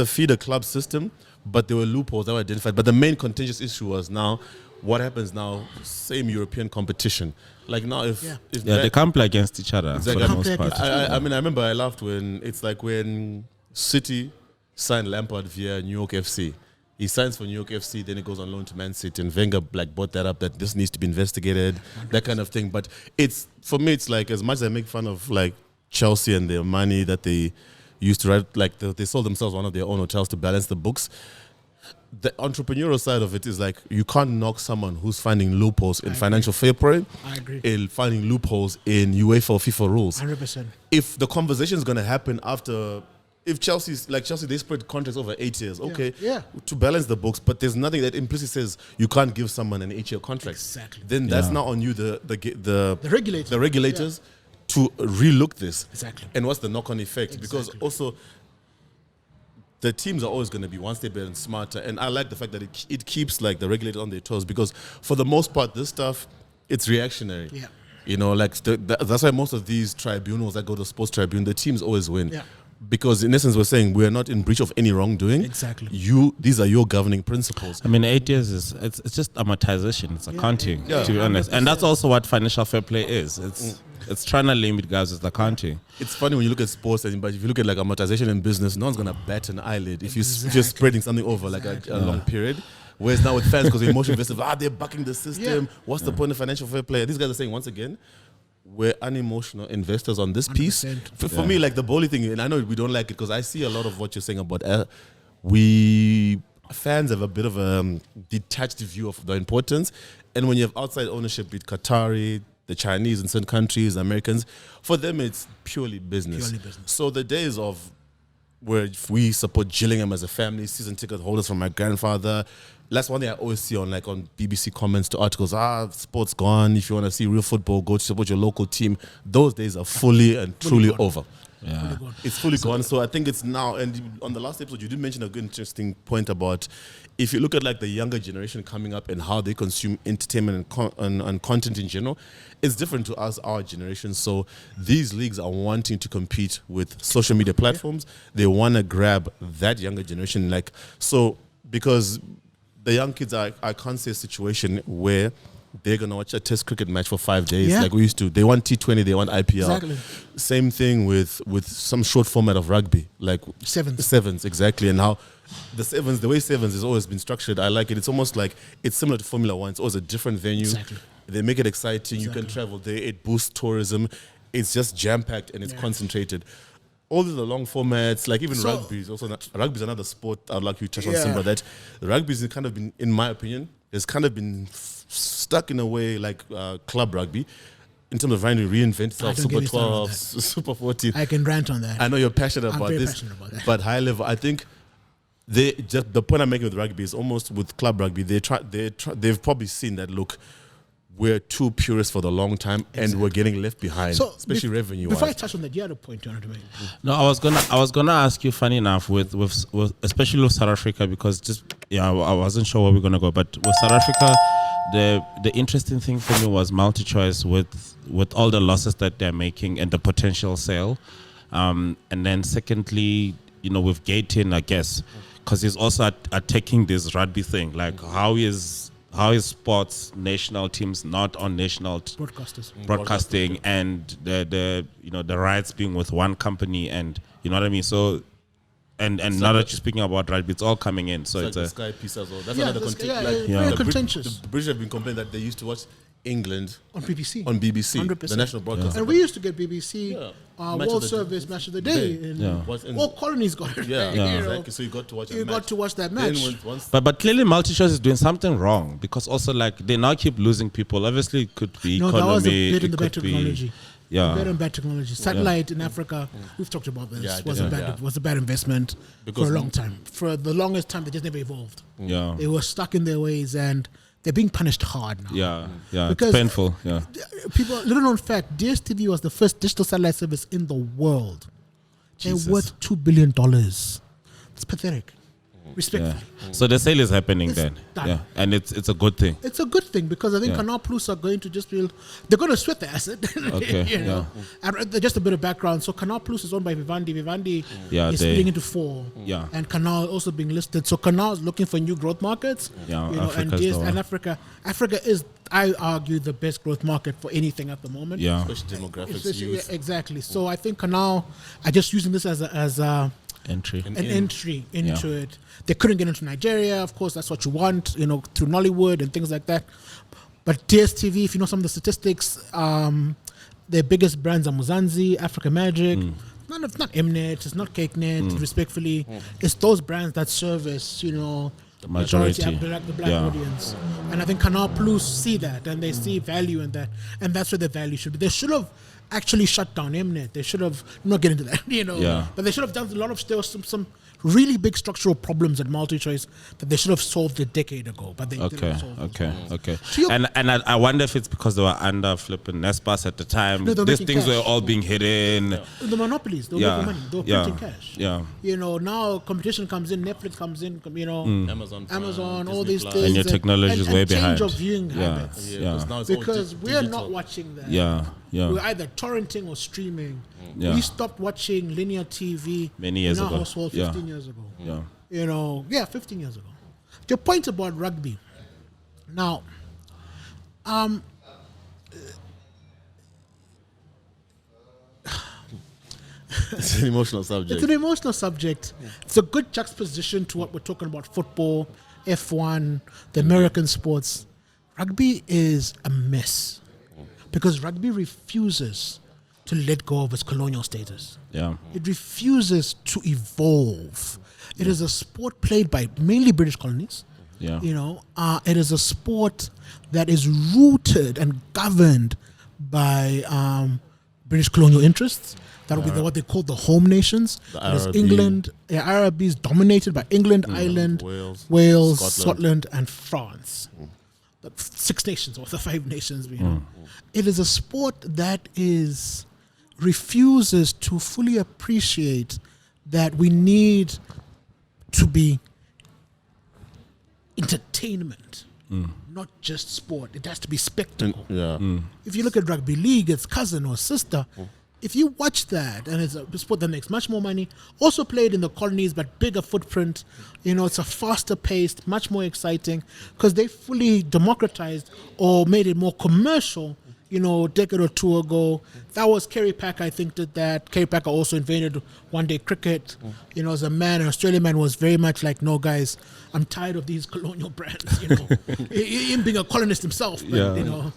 feeder club system, but there were loopholes that were identified. But the main contentious issue was now what happens now? Same European competition. Like now, if Yeah. if Yeah, that- they can't play against each other Exactly. for the Can't most play part. against I mean, I remember I laughed when City signed Lampard via New York FC. He signs for New York FC, then he goes on loan to Man City, and Wenger like brought that up that this needs to be investigated, that kind of thing. But it's for me, it's like as much as I make fun of like Chelsea and their money that they used to write, like they sold themselves one of their own hotels to balance the books. The entrepreneurial side of it is like you can't knock someone who's finding loopholes in financial fair play, I agree. in finding loopholes in UEFA or FIFA rules. 100%. If the conversation is going to happen after, if Chelsea, they spread contracts over 8 years, okay, Yeah. to balance the books, but there's nothing that implicitly says you can't give someone an 8-year contract. Exactly. Then that's not on you, the regulators. the regulators, to relook this. Exactly. And what's the knock-on effect? Because Exactly. also, the teams are always going to be one step better and smarter. And I like the fact that it keeps like the regulators on their toes because for the most part, this stuff, it's reactionary. Yeah. You know, like that's why most of these tribunals that go to sports tribune, the teams always win. Yeah. Because in essence, we're saying we're not in breach of any wrongdoing. Exactly. These are your governing principles. I mean, 8 years it's just amortization. It's accounting, yeah. to be honest, and that's also what financial fair play is. It's trying to limit guys with accounting. It's funny when you look at sports, but if you look at like amortization in business, no one's gonna bat an eyelid if you're spreading something over like a long period. Whereas now with fans, because the emotion invested, they're bucking the system. Yeah. What's the point of financial fair play? These guys are saying once again, we're unemotional investors on this piece. 100%. For me, like the bowling thing, and I know we don't like it because I see a lot of what you're saying about we fans have a bit of a detached view of the importance, and when you have outside ownership with Qatari, the Chinese in certain countries, Americans, for them it's purely business. Purely business. So the days of where we support Gillingham as a family, season ticket holders from my grandfather. That's one thing I always see on BBC comments to articles. Sports gone. If you want to see real football, go to support your local team. Those days are fully and truly over. Yeah. It's fully gone. So I think it's now. And on the last episode, you did mention a good, interesting point about if you look at like the younger generation coming up and how they consume entertainment and content in general, it's different to us, our generation. So these leagues are wanting to compete with social media platforms. They want to grab that younger generation, because the young kids I can't see a situation where they're gonna watch a test cricket match for 5 days like we used to. They want T20, they want IPL. Exactly. Same thing with some short format of rugby, like sevens, exactly. And how the way sevens has always been structured, I like it. It's almost like it's similar to Formula One. It's always a different venue. Exactly. They make it exciting. You can travel there. It boosts tourism. It's just jam packed and it's concentrated. All the long formats, like even rugby is also rugby is another sport I'd like you to touch on, Simba. That rugby has kind of been, in my opinion, has kind of been stuck in a way like club rugby in terms of trying to reinvent itself. Super 12, Super 14. I can rant on that. I know you're passionate I'm about very this, passionate about that. but high level, I think the point I'm making with rugby is almost with club rugby. They've probably seen that look. We're too purist for the long time, and we're getting left behind, especially revenue-wise. Before I touch on that, you had a point you wanted to make. No, I was gonna ask you. Funny enough, with especially with South Africa, because I wasn't sure where we're gonna go, but with South Africa, the interesting thing for me was multi-choice with all the losses that they're making and the potential sale, and then secondly, with Gayton, I guess, because he's also attacking this rugby thing, like how is how is sports national teams not on national broadcasting and the the rights being with one company, and you know what I mean? So and now that you're speaking about rugby, it's all coming in. So it's like a the Sky piece as well. That's Yeah, another very contentious. The British have been complaining that they used to watch England on BBC. 100%. The national broadcast. And we used to get BBC World Service Match of the Day. All colonies got it. Yeah, you know. exactly. So you got to watch. You got to watch that match. but clearly MultiChoice is doing something wrong, because also like they now keep losing people. Obviously, it could be economy. That was a bit in the it bad could be- technology. Yeah. Better and bad technology. Satellite in Africa, we've talked about this. Yeah, was a bad investment Because for a long time. For the longest time, they just never evolved. Yeah. They were stuck in their ways, and they're being punished hard now. Yeah. Because it's painful. Yeah. People, little known fact, DSTV was the first digital satellite service in the world. Jesus. They're worth $2 billion. It's pathetic. Respectfully. Yeah. So the sale is happening It's then. done. Yeah. And it's a good thing. It's a good thing, because I think Yeah. Canal Plus are going to just build. They're going to sweat the asset. Okay, you know? And just a bit of background. So Canal Plus is owned by Vivendi. Vivendi is splitting into 4. Yeah. And Canal also being listed. So Canal is looking for new growth markets. Yeah, You know, and, Africa's the one. and Africa is, I argue, the best growth market for anything at the moment. Yeah. Especially demographics, Especially, youth. exactly. So I think Canal are just using this as a Entry. an entry into it. They couldn't get into Nigeria, of course. That's what you want, you know, through Nollywood and things like that. But DSTV, if you know some of the statistics, their biggest brands are Muzanzi, Africa Magic. It's not Mnet, it's not CakeNet, respectfully. It's those brands that service, you know, The majority. the black audience. And I think Canal Plus see that, and they see value in that. And that's where the value should be. They should have actually shut down Mnet. They should have, not get into that, you know. Yeah. But they should have done a lot of, there was some really big structural problems at MultiChoice that they should have solved a decade ago, but they didn't solve them. Okay. So you're- And I wonder if it's because they were under flipping Nespas at the time. No, they were These making things were cash. all being hidden. The monopolies, they were Yeah. making money, they were Yeah. printing cash. Yeah. You know, now competition comes in, Netflix comes in, you know, Amazon, Prime, all Disney these Plus. things. And your technology is way behind. Change of viewing Yeah. habits. Yeah. 'cause now it's all Because we are digital. not watching that. Yeah. We're either torrenting or streaming. Yeah. We stopped watching linear TV Many years in our ago. household Yeah. 15 years ago. Yeah. You know, 15 years ago. Your point about rugby. Now, It's an emotional it's subject. an emotional subject. It's a good juxtaposition to what we're talking about: football, F1, the American sports. Rugby is a mess because rugby refuses to let go of its colonial status. Yeah. It refuses to evolve. It is a sport played by mainly British colonies. Yeah. You know, it is a sport that is rooted and governed by British colonial interests. That would be what they call the home nations. The That is Arab England. Arab is dominated by England, Ireland, Wales, Scotland, and France. The 6 nations or the 5 nations. You know. It is a sport that refuses to fully appreciate that we need to be entertainment, not just sport. It has to be spectacle. If you look at rugby league, it's cousin or sister. If you watch that, and it's a sport that makes much more money, also played in the colonies, but bigger footprint, you know, it's a faster paced, much more exciting, because they fully democratized or made it more commercial, you know, a decade or 2 ago. That was Kerry Packer, I think, did that. Kerry Packer also invented one-day cricket. You know, as a man, an Australian man was very much like, no, guys, I'm tired of these colonial brands, you know. Him being a colonist himself, but, you know.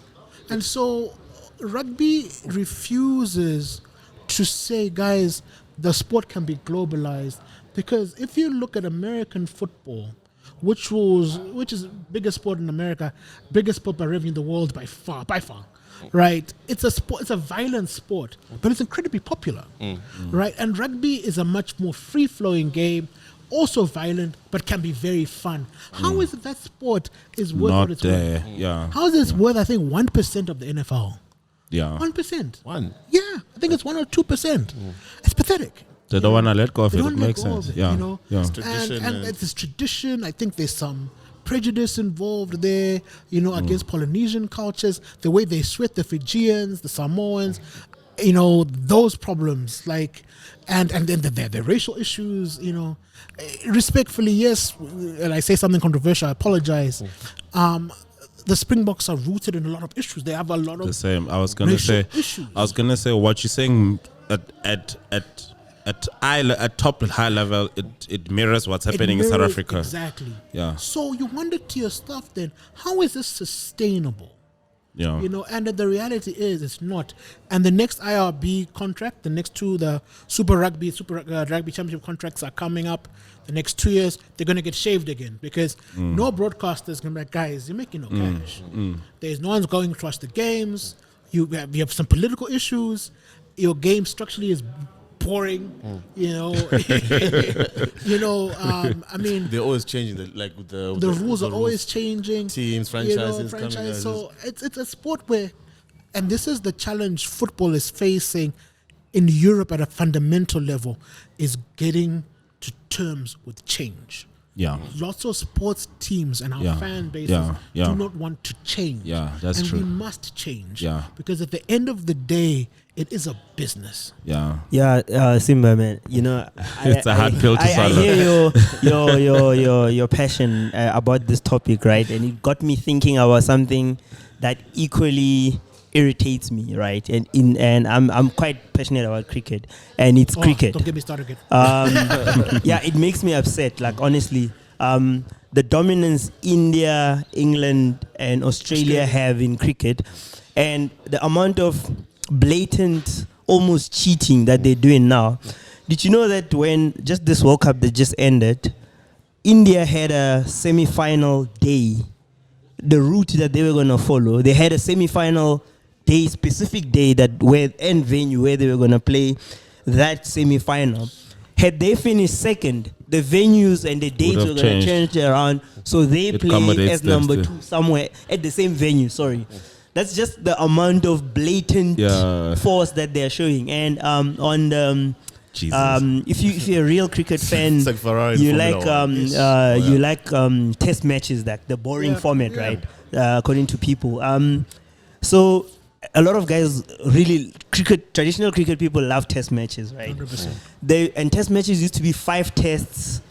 And so rugby refuses to say, guys, the sport can be globalized, because if you look at American football, which is biggest sport in America, biggest sport by revenue in the world by far, right? It's a sport, it's a violent sport, but it's incredibly popular, right? And rugby is a much more free-flowing game, also violent, but can be very fun. How is it that sport is worth Not what it's there. worth? Yeah. How is this worth, I think, 1% of the NFL? Yeah. 1%. One. Yeah, I think it's 1 or 2%. It's pathetic. They don't want to let go of They it. don't It let makes go of sense. it, Yeah. you know? Yeah. Tradition And and- it's this tradition. I think there's some prejudice involved there, you know, against Polynesian cultures, the way they sweat the Fijians, the Samoans. those problems, like, and then the racial issues, respectfully, yes, and I say something controversial, I apologize. The Springboks are rooted in a lot of issues. They have a lot of the same. I was gonna say what you're saying at top high level, it mirrors what's happening in South Africa. Exactly. Yeah. So you wonder to yourself then, how is this sustainable? Yeah. And the reality is it's not. And the next IRB contract, the next two, the Super Rugby Championship contracts are coming up. The next 2 years, they're going to get shaved again because no broadcaster's going to be like, guys, you're making no cash. There's no one's going to trust the games. You have some political issues. Your game structurally is boring. I mean, they're always changing the rules are always changing. Teams, franchises coming. So it's a sport where, and this is the challenge football is facing in Europe at a fundamental level, is getting to terms with change. Yeah. Lots of sports teams and our fan bases do not want to change. Yeah, that's true. And we must change. Yeah. Because at the end of the day, it is a business. Yeah. Yeah, Simba, man. It's a hard pill to swallow. I hear your passion about this topic, right? And it got me thinking about something that equally irritates me, right? And I'm quite passionate about cricket, and it's cricket. Don't get me started again. It makes me upset. Like, honestly, the dominance India, England, and Australia have in cricket, and the amount of blatant, almost cheating that they're doing now. Did you know that when just this World Cup that just ended, India had a semi-final day, the route that they were going to follow, they had a semi-final day, specific day and venue where they were going to play that semi-final. Had they finished second, the venues and the dates were going to change around, so they played as number 2 somewhere at the same venue. Sorry. That's just the amount of blatant force that they're showing. And on the if you're a real cricket fan, it's like Ferrari you like test matches, like the boring format, right? According to people. So a lot of guys really traditional cricket people love test matches, right? 100%. And test matches used to be 5 tests.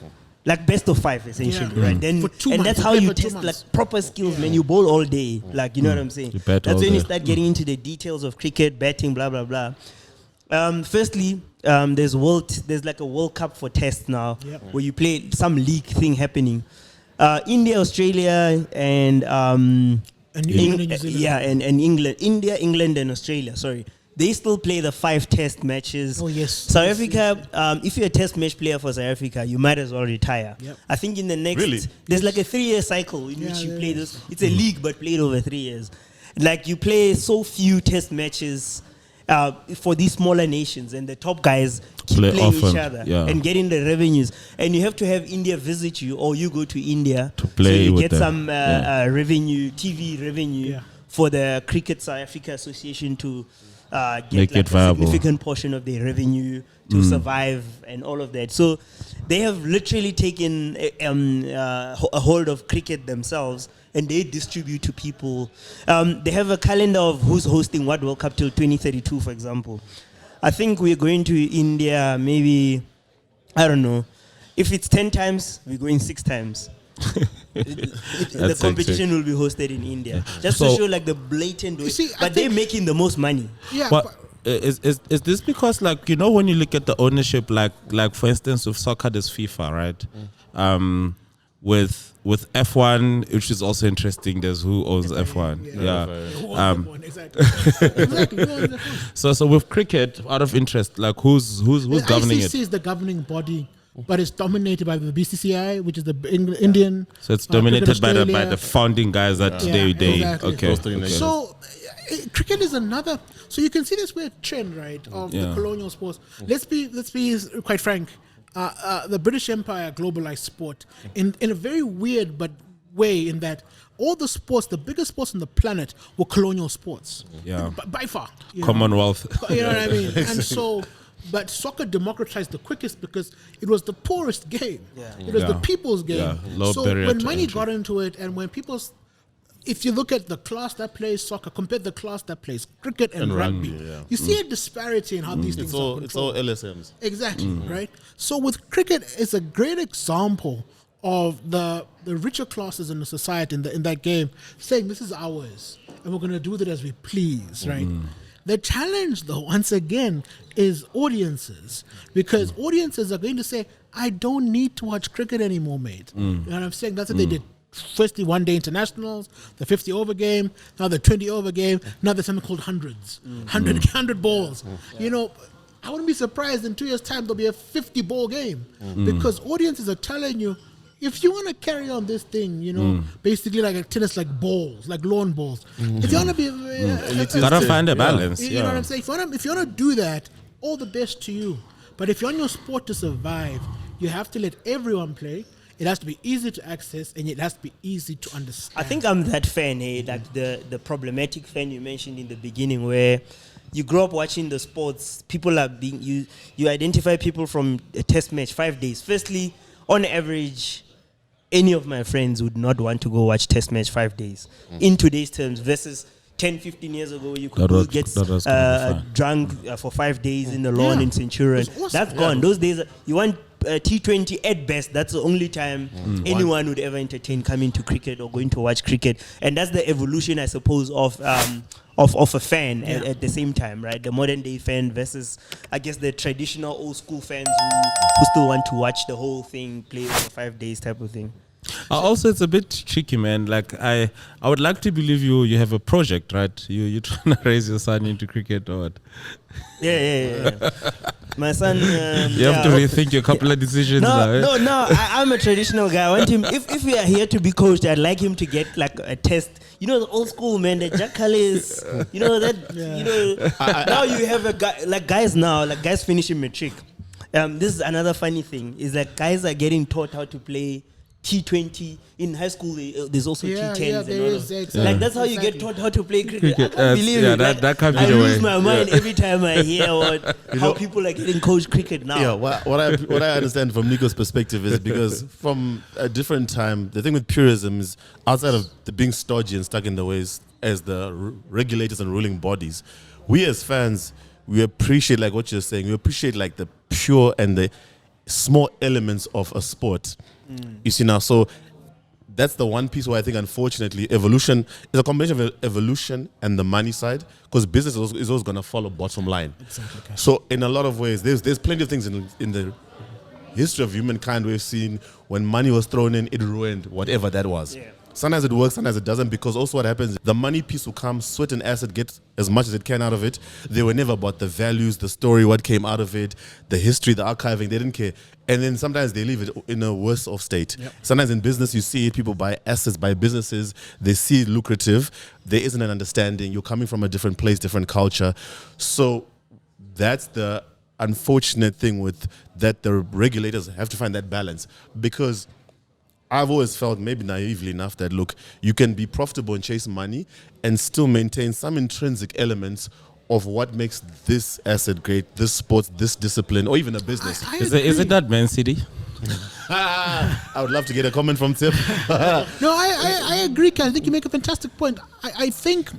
Like best of 5 essentially, right? Then that's how you test like proper skills, man. You bowl all day, like you know what I'm saying. That's when you start getting into the details of cricket, batting, blah blah blah. Firstly, there's like a World Cup for tests now, where you play some league thing happening. India, Australia, and England, India, England, and Australia. Sorry. They still play the 5 test matches. Oh, yes. South Africa, if you're a test match player for South Africa, you might as well retire. Yep. I think in the next... There's like a 3-year cycle in which you play this. It's a league, but played over 3 years. Like, you play so few test matches for these smaller nations, and the top guys keep playing each other and getting the revenues. And you have to have India visit you, or you go to India to play, so you with get them. some revenue, TV revenue for the Cricket South Africa Association to... get like a significant portion of their revenue to survive and all of that. So they have literally taken a hold of cricket themselves, and they distribute to people. They have a calendar of who's hosting what World Cup till 2032, for example. I think we're going to India maybe, I don't know, if it's 10 times, we're going 6 times. The competition will be hosted in India, just to show like the blatant. But they're making the most money. Yeah. But is this because, like, when you look at the ownership, like for instance with soccer, there's FIFA, right? With F1, which is also interesting. There's who owns F1. Exactly. So with cricket, out of interest, like who's governing it? ICC is the governing body. But it's dominated by the BCCI, which is the Indian. So it's dominated by the founding guys that they exactly. Okay. So cricket is another. So you can see this weird trend, right, of the colonial sports. Let's be quite frank. The British Empire globalized sport in a very weird but way, in that all the sports, the biggest sports on the planet, were colonial sports. Yeah, by far. Commonwealth. You know what I mean? And so. But soccer democratized the quickest because it was the poorest game. It was the people's game. Low so barrier when to money entry. got into it, and when people if you look at the class that plays soccer, compare the class that plays cricket and rugby, you see a disparity in how these things are controlled. It's all LSMs. Exactly, right? So with cricket, it's a great example of the richer classes in the society in that game saying this is ours and we're going to do with it as we please, right? The challenge, though, once again, is audiences, because audiences are going to say, I don't need to watch cricket anymore, mate. You know what I'm saying? That's what they did. Firstly, one-day internationals, the 50-over game, now the 20-over game, now there's something called hundreds, 100 balls. You know, I wouldn't be surprised in 2 years' time there'll be a 50-ball game because audiences are telling you, if you want to carry on this thing, you know, basically like a tennis, like balls, like lawn balls. If you want to be, gotta find a balance. You know what I'm saying? If you want to do that, all the best to you. But if you want your sport to survive, you have to let everyone play. It has to be easy to access, and it has to be easy to understand. I think I'm that fan, like the problematic fan you mentioned in the beginning, where you grow up watching the sports. People are being you identify people from a test match 5 days. Firstly, on average, any of my friends would not want to go watch test match 5 days in today's terms versus 10, 15 years ago you could get drunk for 5 days in the lawn in Centurion. Awesome. That's gone. Those days, you want T20 at best. That's the only time anyone would ever entertain coming to cricket or going to watch cricket. And that's the evolution, I suppose, of a fan at the same time, right? The modern day fan versus, I guess, the traditional old school fans who still want to watch the whole thing play for 5 days type of thing. Also, it's a bit tricky, man. Like I would like to believe you have a project, right? You're trying to raise your son into cricket or what? Yeah. My son. You have to rethink your couple of decisions. I'm a traditional guy. I want him. If we are here to be coached, I'd like him to get like a test. You know, the old school, man, the Jack Callis. You know that. Yeah. You know. Now you have a guy like guys finishing matric. This is another funny thing. Is that guys are getting taught how to play T20 in high school. There's also T10s and all of that. Like that's how you get taught how to play cricket. I can't believe it. That can't be I the way. lose my mind every time I hear how people are getting coached cricket now. Yeah, what I understand from Nico's perspective is because from a different time, the thing with purism is outside of the being stodgy and stuck in the ways as the regulators and ruling bodies, we as fans, we appreciate like what you're saying. We appreciate like the pure and the small elements of a sport. You see now, so that's the one piece where I think, unfortunately, evolution is a combination of evolution and the money side, because business is always going to follow bottom line. Exactly. Okay. So in a lot of ways, there's plenty of things in the history of humankind we've seen when money was thrown in, it ruined whatever that was. Yeah. Sometimes it works, sometimes it doesn't, because also what happens, the money piece will come, sweat and acid, get as much as it can out of it. They were never about the values, the story, what came out of it, the history, the archiving, they didn't care. And then sometimes they leave it in a worse off state. Yep. Sometimes in business, you see people buy assets, buy businesses, they see it lucrative. There isn't an understanding. You're coming from a different place, different culture. So that's the unfortunate thing with that the regulators have to find that balance, because I've always felt, maybe naively enough, that look, you can be profitable and chase money and still maintain some intrinsic elements of what makes this asset great, this sport, this discipline, or even a business. Is it that Man City? I would love to get a comment from Tip. No, I agree, Ken. I think you make a fantastic point. I think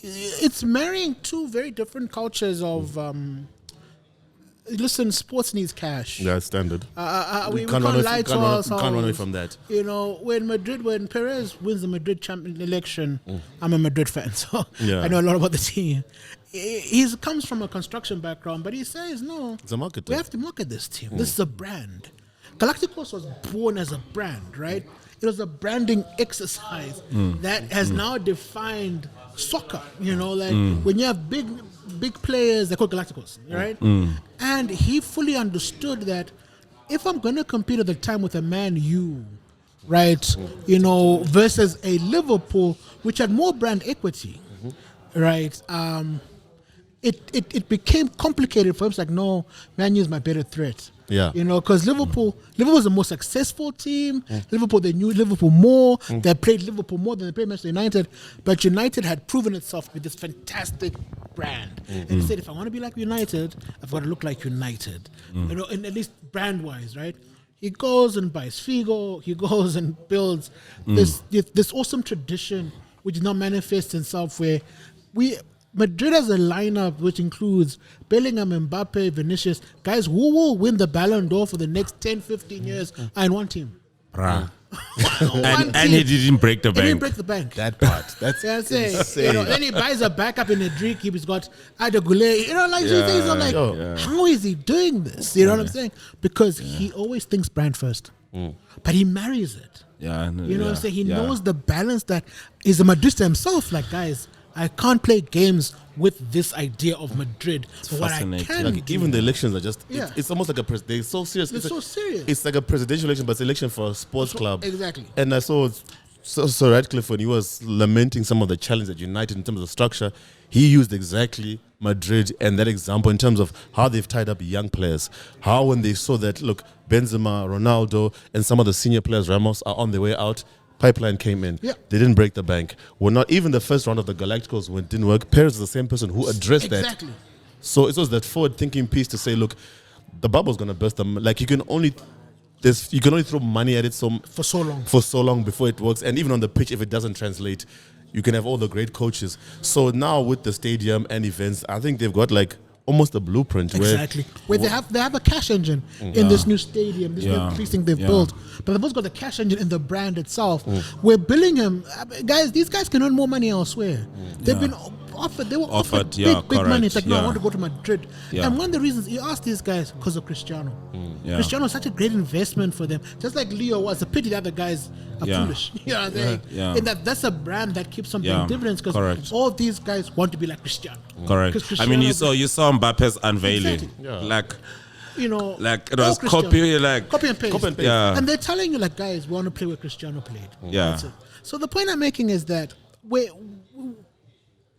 it's marrying two very different cultures of... listen, sports needs cash. Yeah, standard. We can't lie to ourselves. Can't run away from that. You know, when Perez wins the Madrid champion election, I'm a Madrid fan, so I know a lot about the team. He comes from a construction background, but he says, no, it's a market. We have to market this team. This is a brand. Galacticos was born as a brand, right? It was a branding exercise that has now defined soccer. You know, like when you have big players, they're called Galacticos, right? And he fully understood that if I'm going to compete at the time with a Man U, right, you know, versus a Liverpool, which had more brand equity, right, it became complicated for him. It's like, no, Man U is my better threat. Yeah. You know, because Liverpool was the most successful team. Liverpool, they knew Liverpool more. They played Liverpool more than they played Manchester United. But United had proven itself with this fantastic brand. And he said, if I want to be like United, I've got to look like United. You know, and at least brand-wise, right? He goes and buys Figo. He goes and builds this awesome tradition, which now manifests itself where Madrid has a lineup which includes Bellingham, Mbappe, Vinicius, guys who will win the Ballon d'Or for the next 10, 15 years and one team. Bruh. And he didn't break the He didn't bank. break the bank. That part. That's Yeah, I'm saying, insane. then he buys a backup in a drink. He's got Adegule. these things are like, how is he doing this? You know what I'm saying? Because he always thinks brand first, but he marries it. Yeah, You know what I'm saying? He knows the balance that is a Madridista himself. Like, guys, I can't play games with this idea of Madrid. What I fascinating. can like do. even the elections are just. Yeah. It's almost like they're so serious. They're so serious. It's like a presidential election, but it's an election for a sports club. Exactly. And I saw Sir Radcliffe when he was lamenting some of the challenges at United in terms of structure. He used exactly Madrid and that example in terms of how they've tied up young players. How when they saw that, look, Benzema, Ronaldo, and some of the senior players, Ramos, are on their way out. Pipeline came in. Yeah. They didn't break the bank. We're not even the first round of the Galacticos when it didn't work. Perez is the same person who addressed that. Exactly. So it was that forward-thinking piece to say, look, the bubble's gonna burst. Like you can only throw money at it For so long. before it works. And even on the pitch, if it doesn't translate, you can have all the great coaches. So now with the stadium and events, I think they've got like almost a blueprint Exactly. Where they have a cash engine in this new stadium, this new precinct they've built. But they've also got the cash engine in the brand itself. Where Bellingham, guys, these guys can earn more money elsewhere. They've been offered. They were offered big money. It's like, no, I want to go to Madrid. And one of the reasons you ask these guys because of Cristiano. Cristiano is such a great investment for them. Just like Leo was. A pity the other guys are foolish. You know what I'm saying? And that's a brand that keeps some paying dividends because all these guys want to be like Cristiano. Correct. Because I mean, you Cristiano- saw Mbappe's unveiling. Exactly. Like it all was Cristiano. copy and paste. Yeah. And they're telling you, like, guys, we want to play where Cristiano played. Yeah. That's it. So the point I'm making is that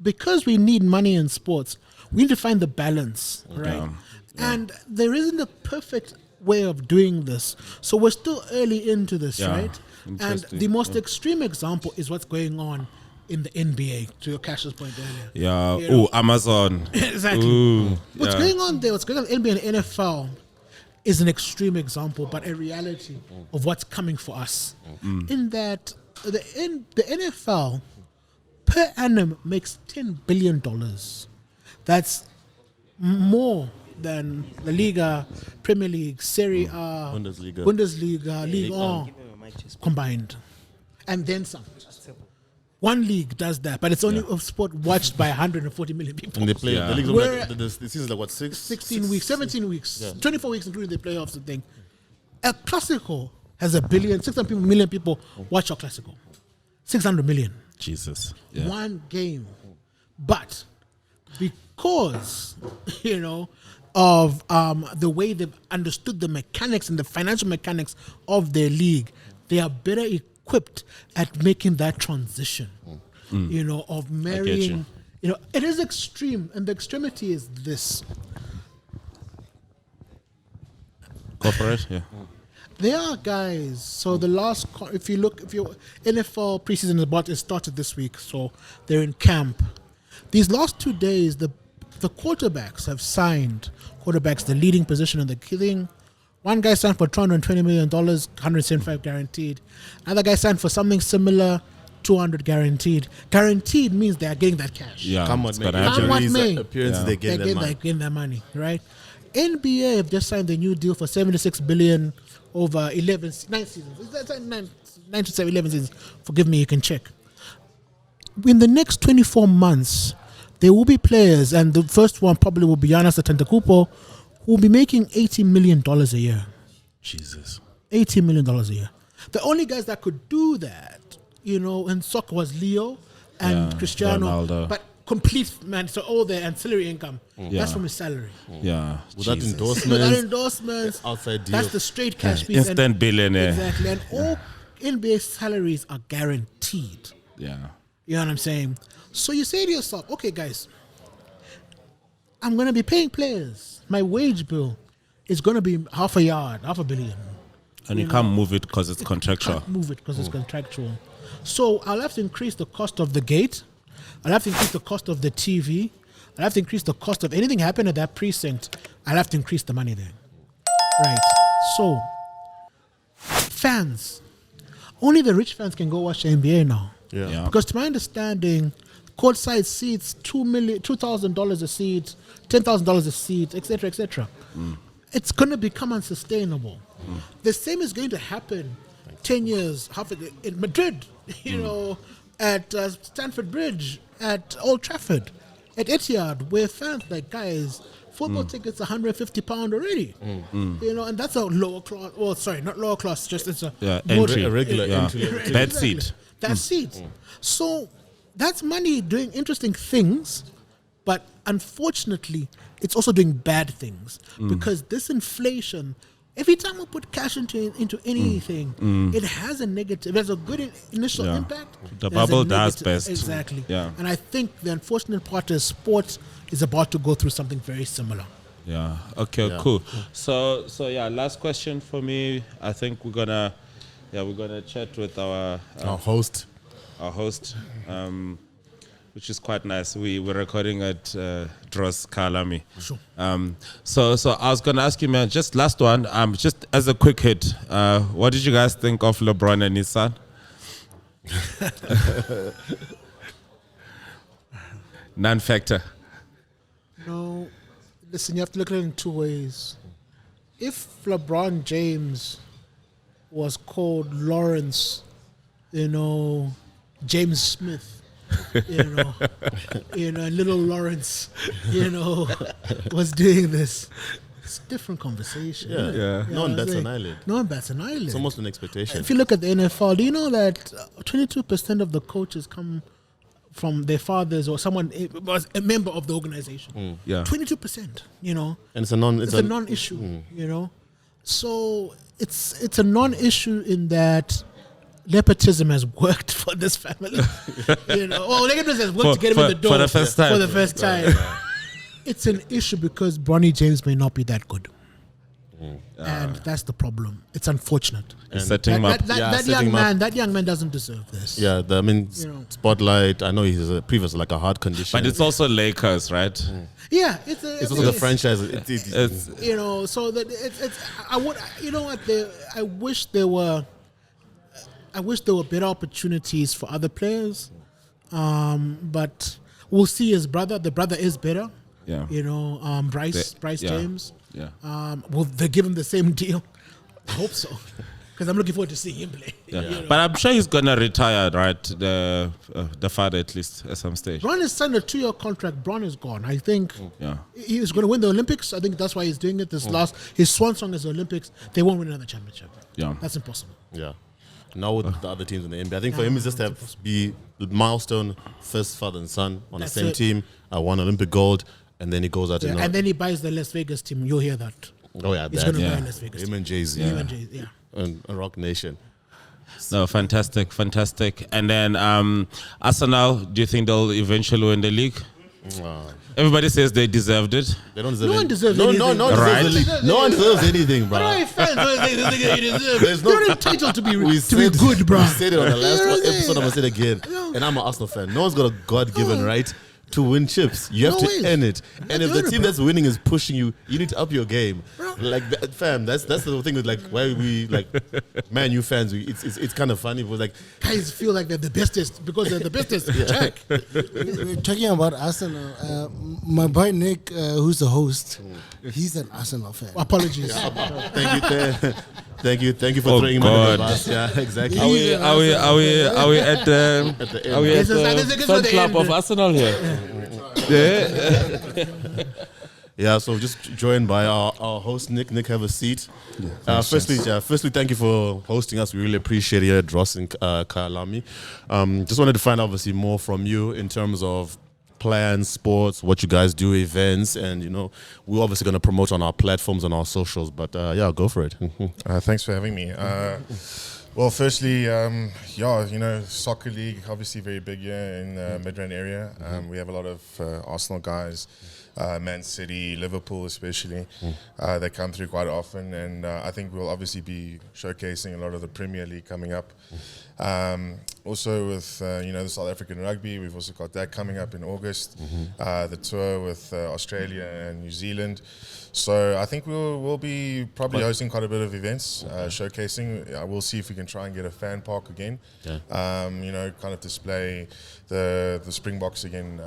because we need money in sports, we need to find the balance, right? And there isn't a perfect way of doing this. So we're still early into this, right? And Interesting. the most extreme example is what's going on in the NBA, to your Cash's point earlier. Yeah. You know? Oh, Amazon. Exactly. Ooh, What's going on there, what's going on in NBA and NFL is an extreme example, but a reality of what's coming for us. In that the NFL per annum makes $10 billion. That's more than the Liga, Premier League, Serie A, Bundesliga, Ligue 1 combined. And then some. One league does that, but it's only a sport watched by 140 million people. And they play the league's Where- the season's like what, 16 weeks, 17 weeks, 24 weeks, including the playoffs and thing. El Clasico has 600 million people watch El Clasico. 600 million. Jesus. One game. But because, of the way they've understood the mechanics and the financial mechanics of their league, they are better equipped at making that transition, of marrying. It is extreme, and the extremity is this. Corporate, yeah. There are guys. So the last, if you NFL preseason it started this week, so they're in camp. These last 2 days, the quarterbacks have signed. Quarterbacks, the leading position in the killing. One guy signed for $220 million, 175 guaranteed. Another guy signed for something similar, 200 guaranteed. Guaranteed means they are getting that cash. Yeah. Come what it's may. gotta happen. Come what may. Appearances, they get that money. Getting that money, right? NBA have just signed a new deal for $76 billion over 9 seasons. Is that 9 to 11 seasons? Forgive me, you can check. In the next 24 months, there will be players, and the first one probably will be Giannis Antetokounmpo, who will be making $80 million a year. Jesus. $80 million a year. The only guys that could do that, in soccer was Leo and Cristiano. Ronaldo. But complete, man, so all their ancillary income, that's from his salary. Yeah. Without Jesus. endorsements. Without endorsements, Outside deal. that's the straight cash piece. Instant billionaire. Exactly. And all NBA salaries are guaranteed. Yeah. You know what I'm saying? So you say to yourself, okay, guys, I'm going to be paying players. My wage bill is going to be $500 million. And you can't move it because it's contractual. Can't move it because it's contractual. So I'll have to increase the cost of the gate. I'll have to increase the cost of the TV. I'll have to increase the cost of anything happening at that precinct. I'll have to increase the money there. Right. So fans. Only the rich fans can go watch the NBA now. Yeah. Because to my understanding, courtside seats, $2,000 a seat, $10,000 a seat, etc., etc. It's going to become unsustainable. The same is going to happen 10 years in Madrid, at Stamford Bridge, at Old Trafford, at Etihad, where fans like, guys, football tickets £150 already. And that's a lower class. Well, sorry, not lower class. Just it's a entry, a regular entry. Bed seat. That seat. So that's money doing interesting things, but unfortunately, it's also doing bad things because this inflation. Every time we put cash into anything, it has a negative. There's a good initial impact. The bubble does best. Exactly. Yeah. And I think the unfortunate part is sport is about to go through something very similar. Yeah. Okay. Cool. So last question for me. I think we're gonna chat with our host. Our host, which is quite nice. We're recording at Dross Kalami. Sure. So I was gonna ask you, man. Just last one. Just as a quick hit. What did you guys think of LeBron and his son? Non-factor. No, listen, you have to look at it in two ways. If LeBron James was called Lawrence, James Smith, little Lawrence, was doing this, it's a different conversation. Yeah. No one bats an eyelid. No one bats an eyelid. It's almost an expectation. If you look at the NFL, do you know that 22% of the coaches come from their fathers or someone was a member of the organization? 22%, and it's a non-issue, So it's a non-issue in that nepotism has worked for this family. Nepotism has worked to get him in the door for the first time. It's an issue because Bronny James may not be that good. And that's the problem. It's unfortunate. Setting him up. That young man doesn't deserve this. Yeah, spotlight. I know he's previously like a heart condition. But it's also Lakers, right? Yeah, it's also the franchise. So that it's. I would. I wish there were better opportunities for other players. But we'll see his brother. The brother is better. Yeah. Bryce James. Yeah. Will they give him the same deal? I hope so. Because I'm looking forward to seeing him play. Yeah. But I'm sure he's gonna retire, right? The father, at least at some stage. Bron has signed a 2-year contract. Bron is gone. I think he's going to win the Olympics. I think that's why he's doing it. His swan song is the Olympics. They won't win another championship. Yeah, that's impossible. Yeah. Now with the other teams in the NBA, I think for him it's just to be milestone, first father and son on the same team. Won Olympic gold. And then he goes out and then he buys the Las Vegas team. You'll hear that. Oh yeah, he's going to buy Las Vegas. Him and Jay-Z. And Rock Nation. No, fantastic. And then Arsenal, do you think they'll eventually win the league? Everybody says they deserved it. They don't deserve no it. one deserves anything. No one deserves anything, bro. They're entitled to be good, bro. We said it on the last episode. I'm going to say it again. And I'm an Arsenal fan. No one's got a God-given right to win chips. You have to earn it. And if the team that's winning is pushing you, you need to up your game. Like, fam, that's the thing with, like, why we, like, Man U fans, it's kind of funny. But, like, guys feel like they're the bestest because they're the bestest. Check. We're talking about Arsenal. My boy Nick, who's the host, he's an Arsenal fan. Apologies. Thank you for throwing him under the bus. Yeah, exactly. Are we at the fan club of Arsenal here? Yeah, so just joined by our host Nick. Nick, have a seat. Firstly, thank you for hosting us. We really appreciate it here at Dross and Kalami. Just wanted to find out obviously more from you in terms of plans, sports, what you guys do, events, and we're obviously going to promote on our platforms and our socials. But go for it. Thanks for having me. Well, firstly, soccer league, obviously very big here in the Midrand area. We have a lot of Arsenal guys, Man City, Liverpool especially. They come through quite often, and I think we'll obviously be showcasing a lot of the Premier League coming up. Also with the South African rugby, we've also got that coming up in August. The tour with Australia and New Zealand. So I think we'll be probably hosting quite a bit of events, showcasing. We'll see if we can try and get a fan park again. Kind of display the Springboks again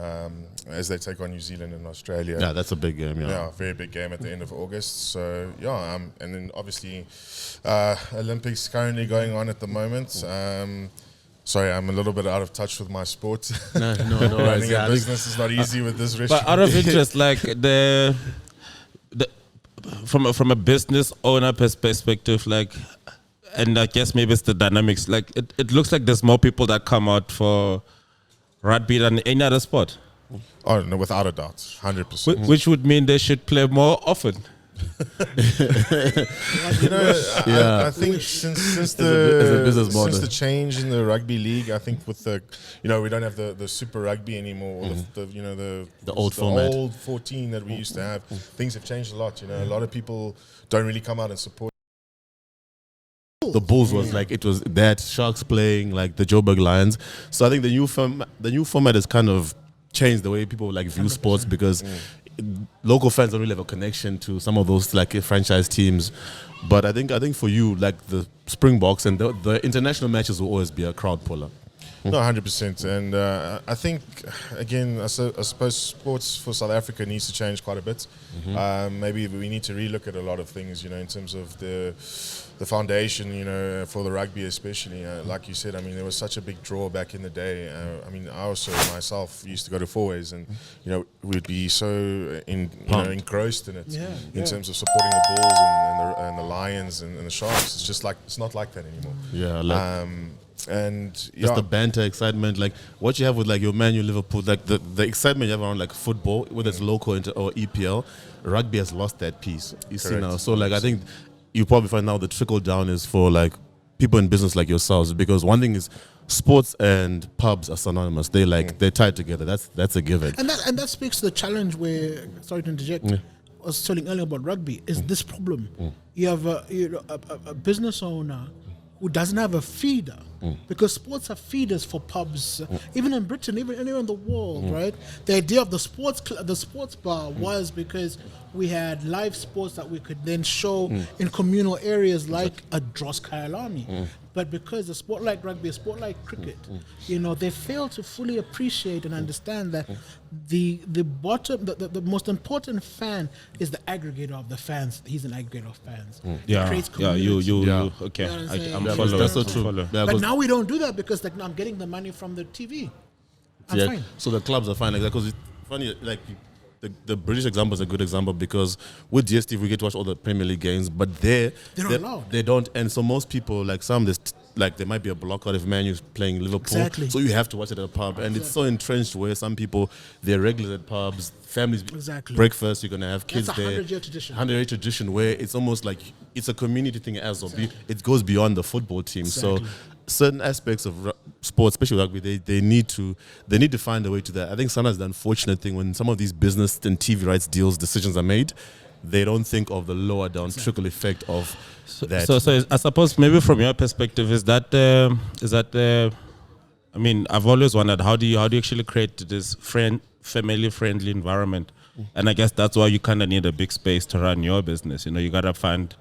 as they take on New Zealand and Australia. Yeah, that's a big game. Yeah, very big game at the end of August. So and then obviously Olympics currently going on at the moment. Sorry, I'm a little bit out of touch with my sport. No, Running a business is not easy with this But out of interest, like from a business owner perspective, like, and I guess maybe it's the dynamics. Like it looks like there's more people that come out for rugby than any other sport. Oh no, without a doubt, 100%. Which would mean they should play more often. I think since the change in the rugby league, I think with the we don't have the super rugby anymore, or the old format, old 14 that we used to have. Things have changed a lot. A lot of people don't really come out and support. The Bulls was like, it was that Sharks playing like the Joburg Lions. So I think the new format has kind of changed the way people like view sports, because local fans don't really have a connection to some of those like franchise teams. But I think for you, like the Springboks and the international matches will always be a crowd puller. No, 100%. And I think, again, I suppose sports for South Africa needs to change quite a bit. Maybe we need to relook at a lot of things, in terms of the foundation, for the rugby especially. Like you said, I mean, there was such a big draw back in the day. I also myself used to go to four-ways, and, we'd be so engrossed in it in terms of supporting the Bulls and the Lions and the Sharks. It's just like, it's not like that anymore. Yeah, and just the banter, excitement, like what you have with like your Man U, Liverpool, like the excitement you have around like football, whether it's local or EPL. Rugby has lost that piece. You see now, so like I think you probably find now the trickle down is for like people in business like yourselves, because one thing is sports and pubs are synonymous. They're tied together. That's a given. And that speaks to the challenge where, sorry to interject, I was telling earlier about rugby, is this problem. You have a business owner who doesn't have a feeder, because sports are feeders for pubs, even in Britain, even anywhere in the world, right? The idea of the sports bar was because we had live sports that we could then show in communal areas like a Dros Kyalami. But because a sport like rugby, a sport like cricket, they fail to fully appreciate and understand that the most important fan is the aggregator of the fans. He's an aggregator of fans. Okay. I'm following. That's so true. But now we don't do that because like now I'm getting the money from the TV. I'm fine. So the clubs are fine, like that, because it's funny, like the British example is a good example, because with DSTV we get to watch all the Premier League games, but they're not allowed. They don't, and so most people, like some, like there might be a blockout if Man U's playing Liverpool, so you have to watch it at a pub, and it's so entrenched where some people, they're regulars at pubs, families, breakfast, you're gonna have kids there. 100-year tradition. 100-year tradition where it's almost like it's a community thing as well. It goes beyond the football team. So certain aspects of sports, especially rugby, they need to find a way to that. I think sometimes the unfortunate thing when some of these business and TV rights deals decisions are made, they don't think of the lower down trickle effect of that. So I suppose maybe from your perspective is that I mean, I've always wondered how do you actually create this family friendly environment, and I guess that's why you kind of need a big space to run your business. You gotta find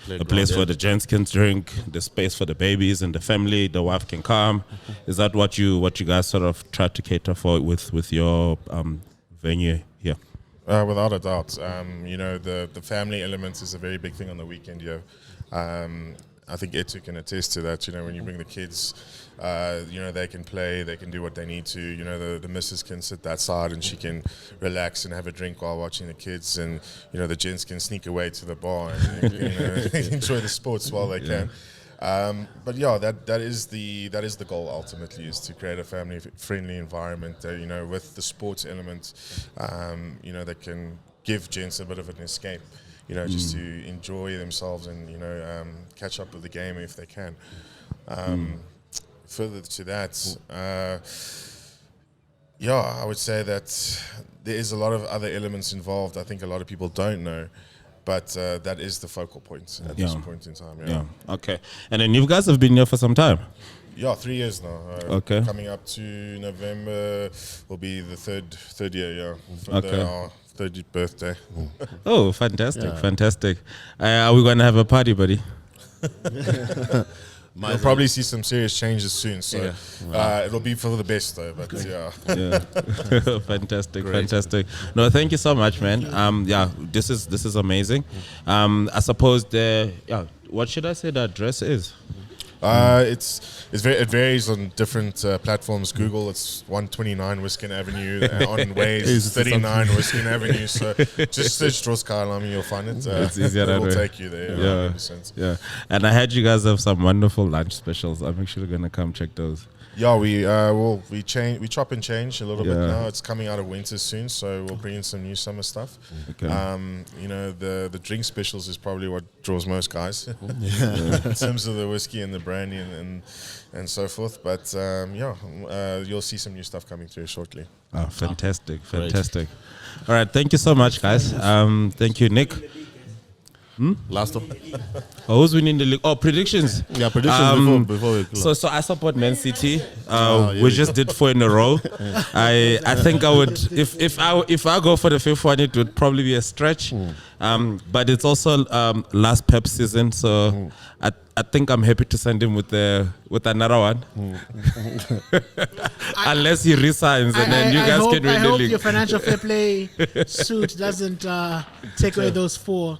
a place for the gents can drink, the space for the babies and the family, the wife can come. Is that what you guys sort of try to cater for with your venue here? Without a doubt. The family elements is a very big thing on the weekend here. I think Etu can attest to that. When you bring the kids, they can play, they can do what they need to. The missus can sit that side and she can relax and have a drink while watching the kids, and the gents can sneak away to the bar and enjoy the sports while they can. But yeah, that is the goal ultimately, is to create a family-friendly environment. With the sports element, that can give gents a bit of an escape. Just to enjoy themselves and catch up with the game if they can. Further to that, I would say that there is a lot of other elements involved. I think a lot of people don't know, but that is the focal point at this point in time. Yeah. Okay. And then you guys have been here for some time. Yeah, 3 years now. Okay. Coming up to November will be the third year. Yeah. For Okay. our 30th birthday. Oh, fantastic, fantastic. Are we gonna have a party, buddy? You'll probably see some serious changes soon, so it'll be for the best though. But yeah. Fantastic. No, thank you so much, man. This is amazing. I suppose what should I say the address is? It varies on different platforms. Google, it's 129 Wiskin Avenue. On Waze, it's 39 Wiskin Avenue. So just search Dross Kailami, you'll find it. It's easier that It'll way. take you there. Yeah. 100%. Yeah. And I heard you guys have some wonderful lunch specials. I'm actually gonna come check those. Yeah, we chop and change a little bit now. It's coming out of winter soon, so we'll bring in some new summer stuff. Okay. The drink specials is probably what draws most guys in terms of the whiskey and the brandy and so forth. But you'll see some new stuff coming through shortly. Oh, fantastic. All right, thank you so much, guys. Thank you, Nick. Last one. Who's winning the league? Oh, predictions. Yeah, predictions before we close. So I support Man City. We just did 4 in a row. I think I would if I go for the 5th one, it would probably be a stretch. But it's also last Pep season, so I think I'm happy to send him with another one. Unless he resigns and then you guys can win the I hope league. your financial fair play suit doesn't take away those 4.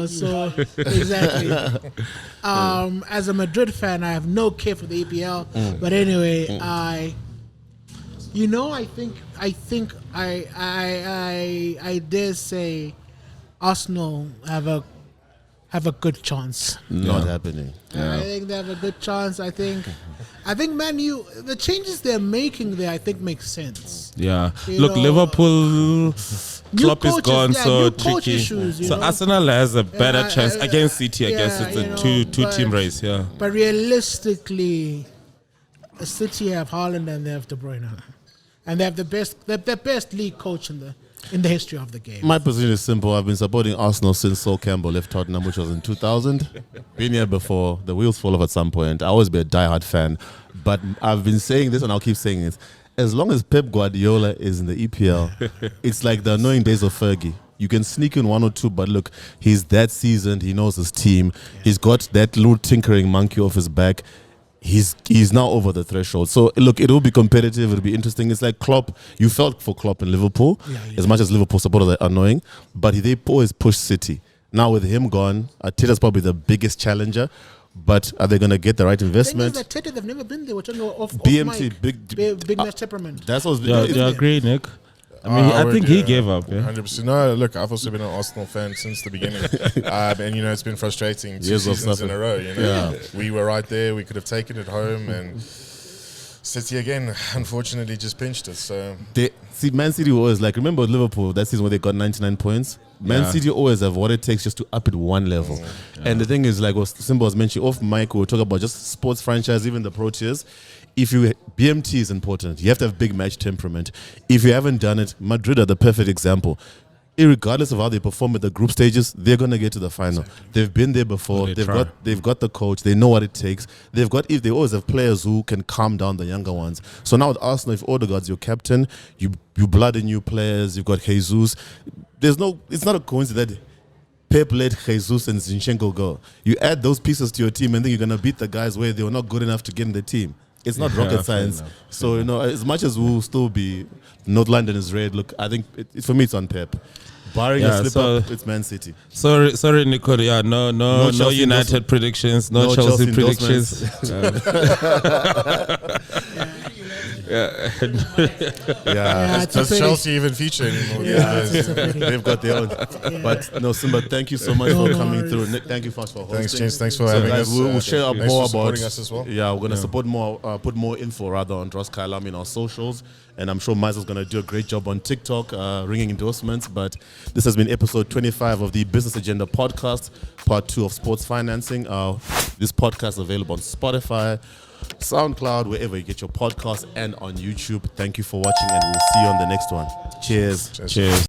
So exactly. As a Madrid fan, I have no care for the EPL. But anyway, I dare say Arsenal have a good chance. Not happening. I think they have a good chance. I think Man U, the changes they're making there, I think makes sense. Yeah. You Look, know, Liverpool Klopp is coaches, gone, so new coach tricky. issues, So Arsenal has a better chance against City. I guess yeah, it's a you know, two-team race. Yeah. But realistically, City have Haaland and they have De Bruyne, and they have the best league coach in the history of the game. My position is simple. I've been supporting Arsenal since Sol Campbell left Tottenham, which was in 2000. Been here before. The wheels fall off at some point. I always be a diehard fan. But I've been saying this and I'll keep saying it. As long as Pep Guardiola is in the EPL, it's like the annoying days of Fergie. You can sneak in 1 or 2, but look, he's that seasoned. He knows his team. He's got that little tinkering monkey off his back. He's now over the threshold. So, look, it will be competitive. It'll be interesting. It's like Klopp. You felt for Klopp in Liverpool, as much as Liverpool supporters are annoying, but they always push City. Now, with him gone, Arteta's probably the biggest challenger, but are they going to get the right investment? The thing is that they've never been there. We're talking off BMT, mic. Big match temperament. That's what's Do you agree, Nick? I mean, I think he gave up. Yeah. 100%. No, look, I've also been an Arsenal fan since the beginning. And, it's been frustrating 2 seasons in a row. We were right there. We could have taken it home. And City, again, unfortunately, just pinched us. So Man City always, remember Liverpool, that season where they got 99 points? Man City always have what it takes just to up it one level. And the thing is, like what Simba was mentioning, off mic, we'll talk about just sports franchise, even the Pro Tiers. BMT is important. You have to have big match temperament. If you haven't done it, Madrid are the perfect example. Irregardless of how they perform at the group stages, they're gonna get to the final. Exactly. They've been there before. They've got the coach. They know what it takes. They always have players who can calm down the younger ones. So now with Arsenal, if Odegaard's your captain, you blood in new players. You've got Jesus. It's not a coincidence that Pep let Jesus and Zinchenko go. You add those pieces to your team, and then you're gonna beat the guys where they were not good enough to get in the team. It's not rocket science. So, as much as we'll still be North London is red, look, I think for me it's on Pep. Barring a slip up, it's Man City. Sorry, Nico. Yeah, no United predictions, no Chelsea predictions. Does Chelsea even feature anymore? They've got their own. But no, Simba, thank you so much for coming through. Nick, thank you so much for hosting. Thanks, James. Thanks for having us. We'll share up more about us as well. Yeah, we're gonna support more, put more info rather on Dross Kailami in our socials, and I'm sure Miles is gonna do a great job on TikTok, ringing endorsements. But this has been episode 25 of the Business Agenda podcast, part 2 of sports financing. This podcast is available on Spotify, SoundCloud, wherever you get your podcasts, and on YouTube. Thank you for watching, and we'll see you on the next one. Cheers. Cheers.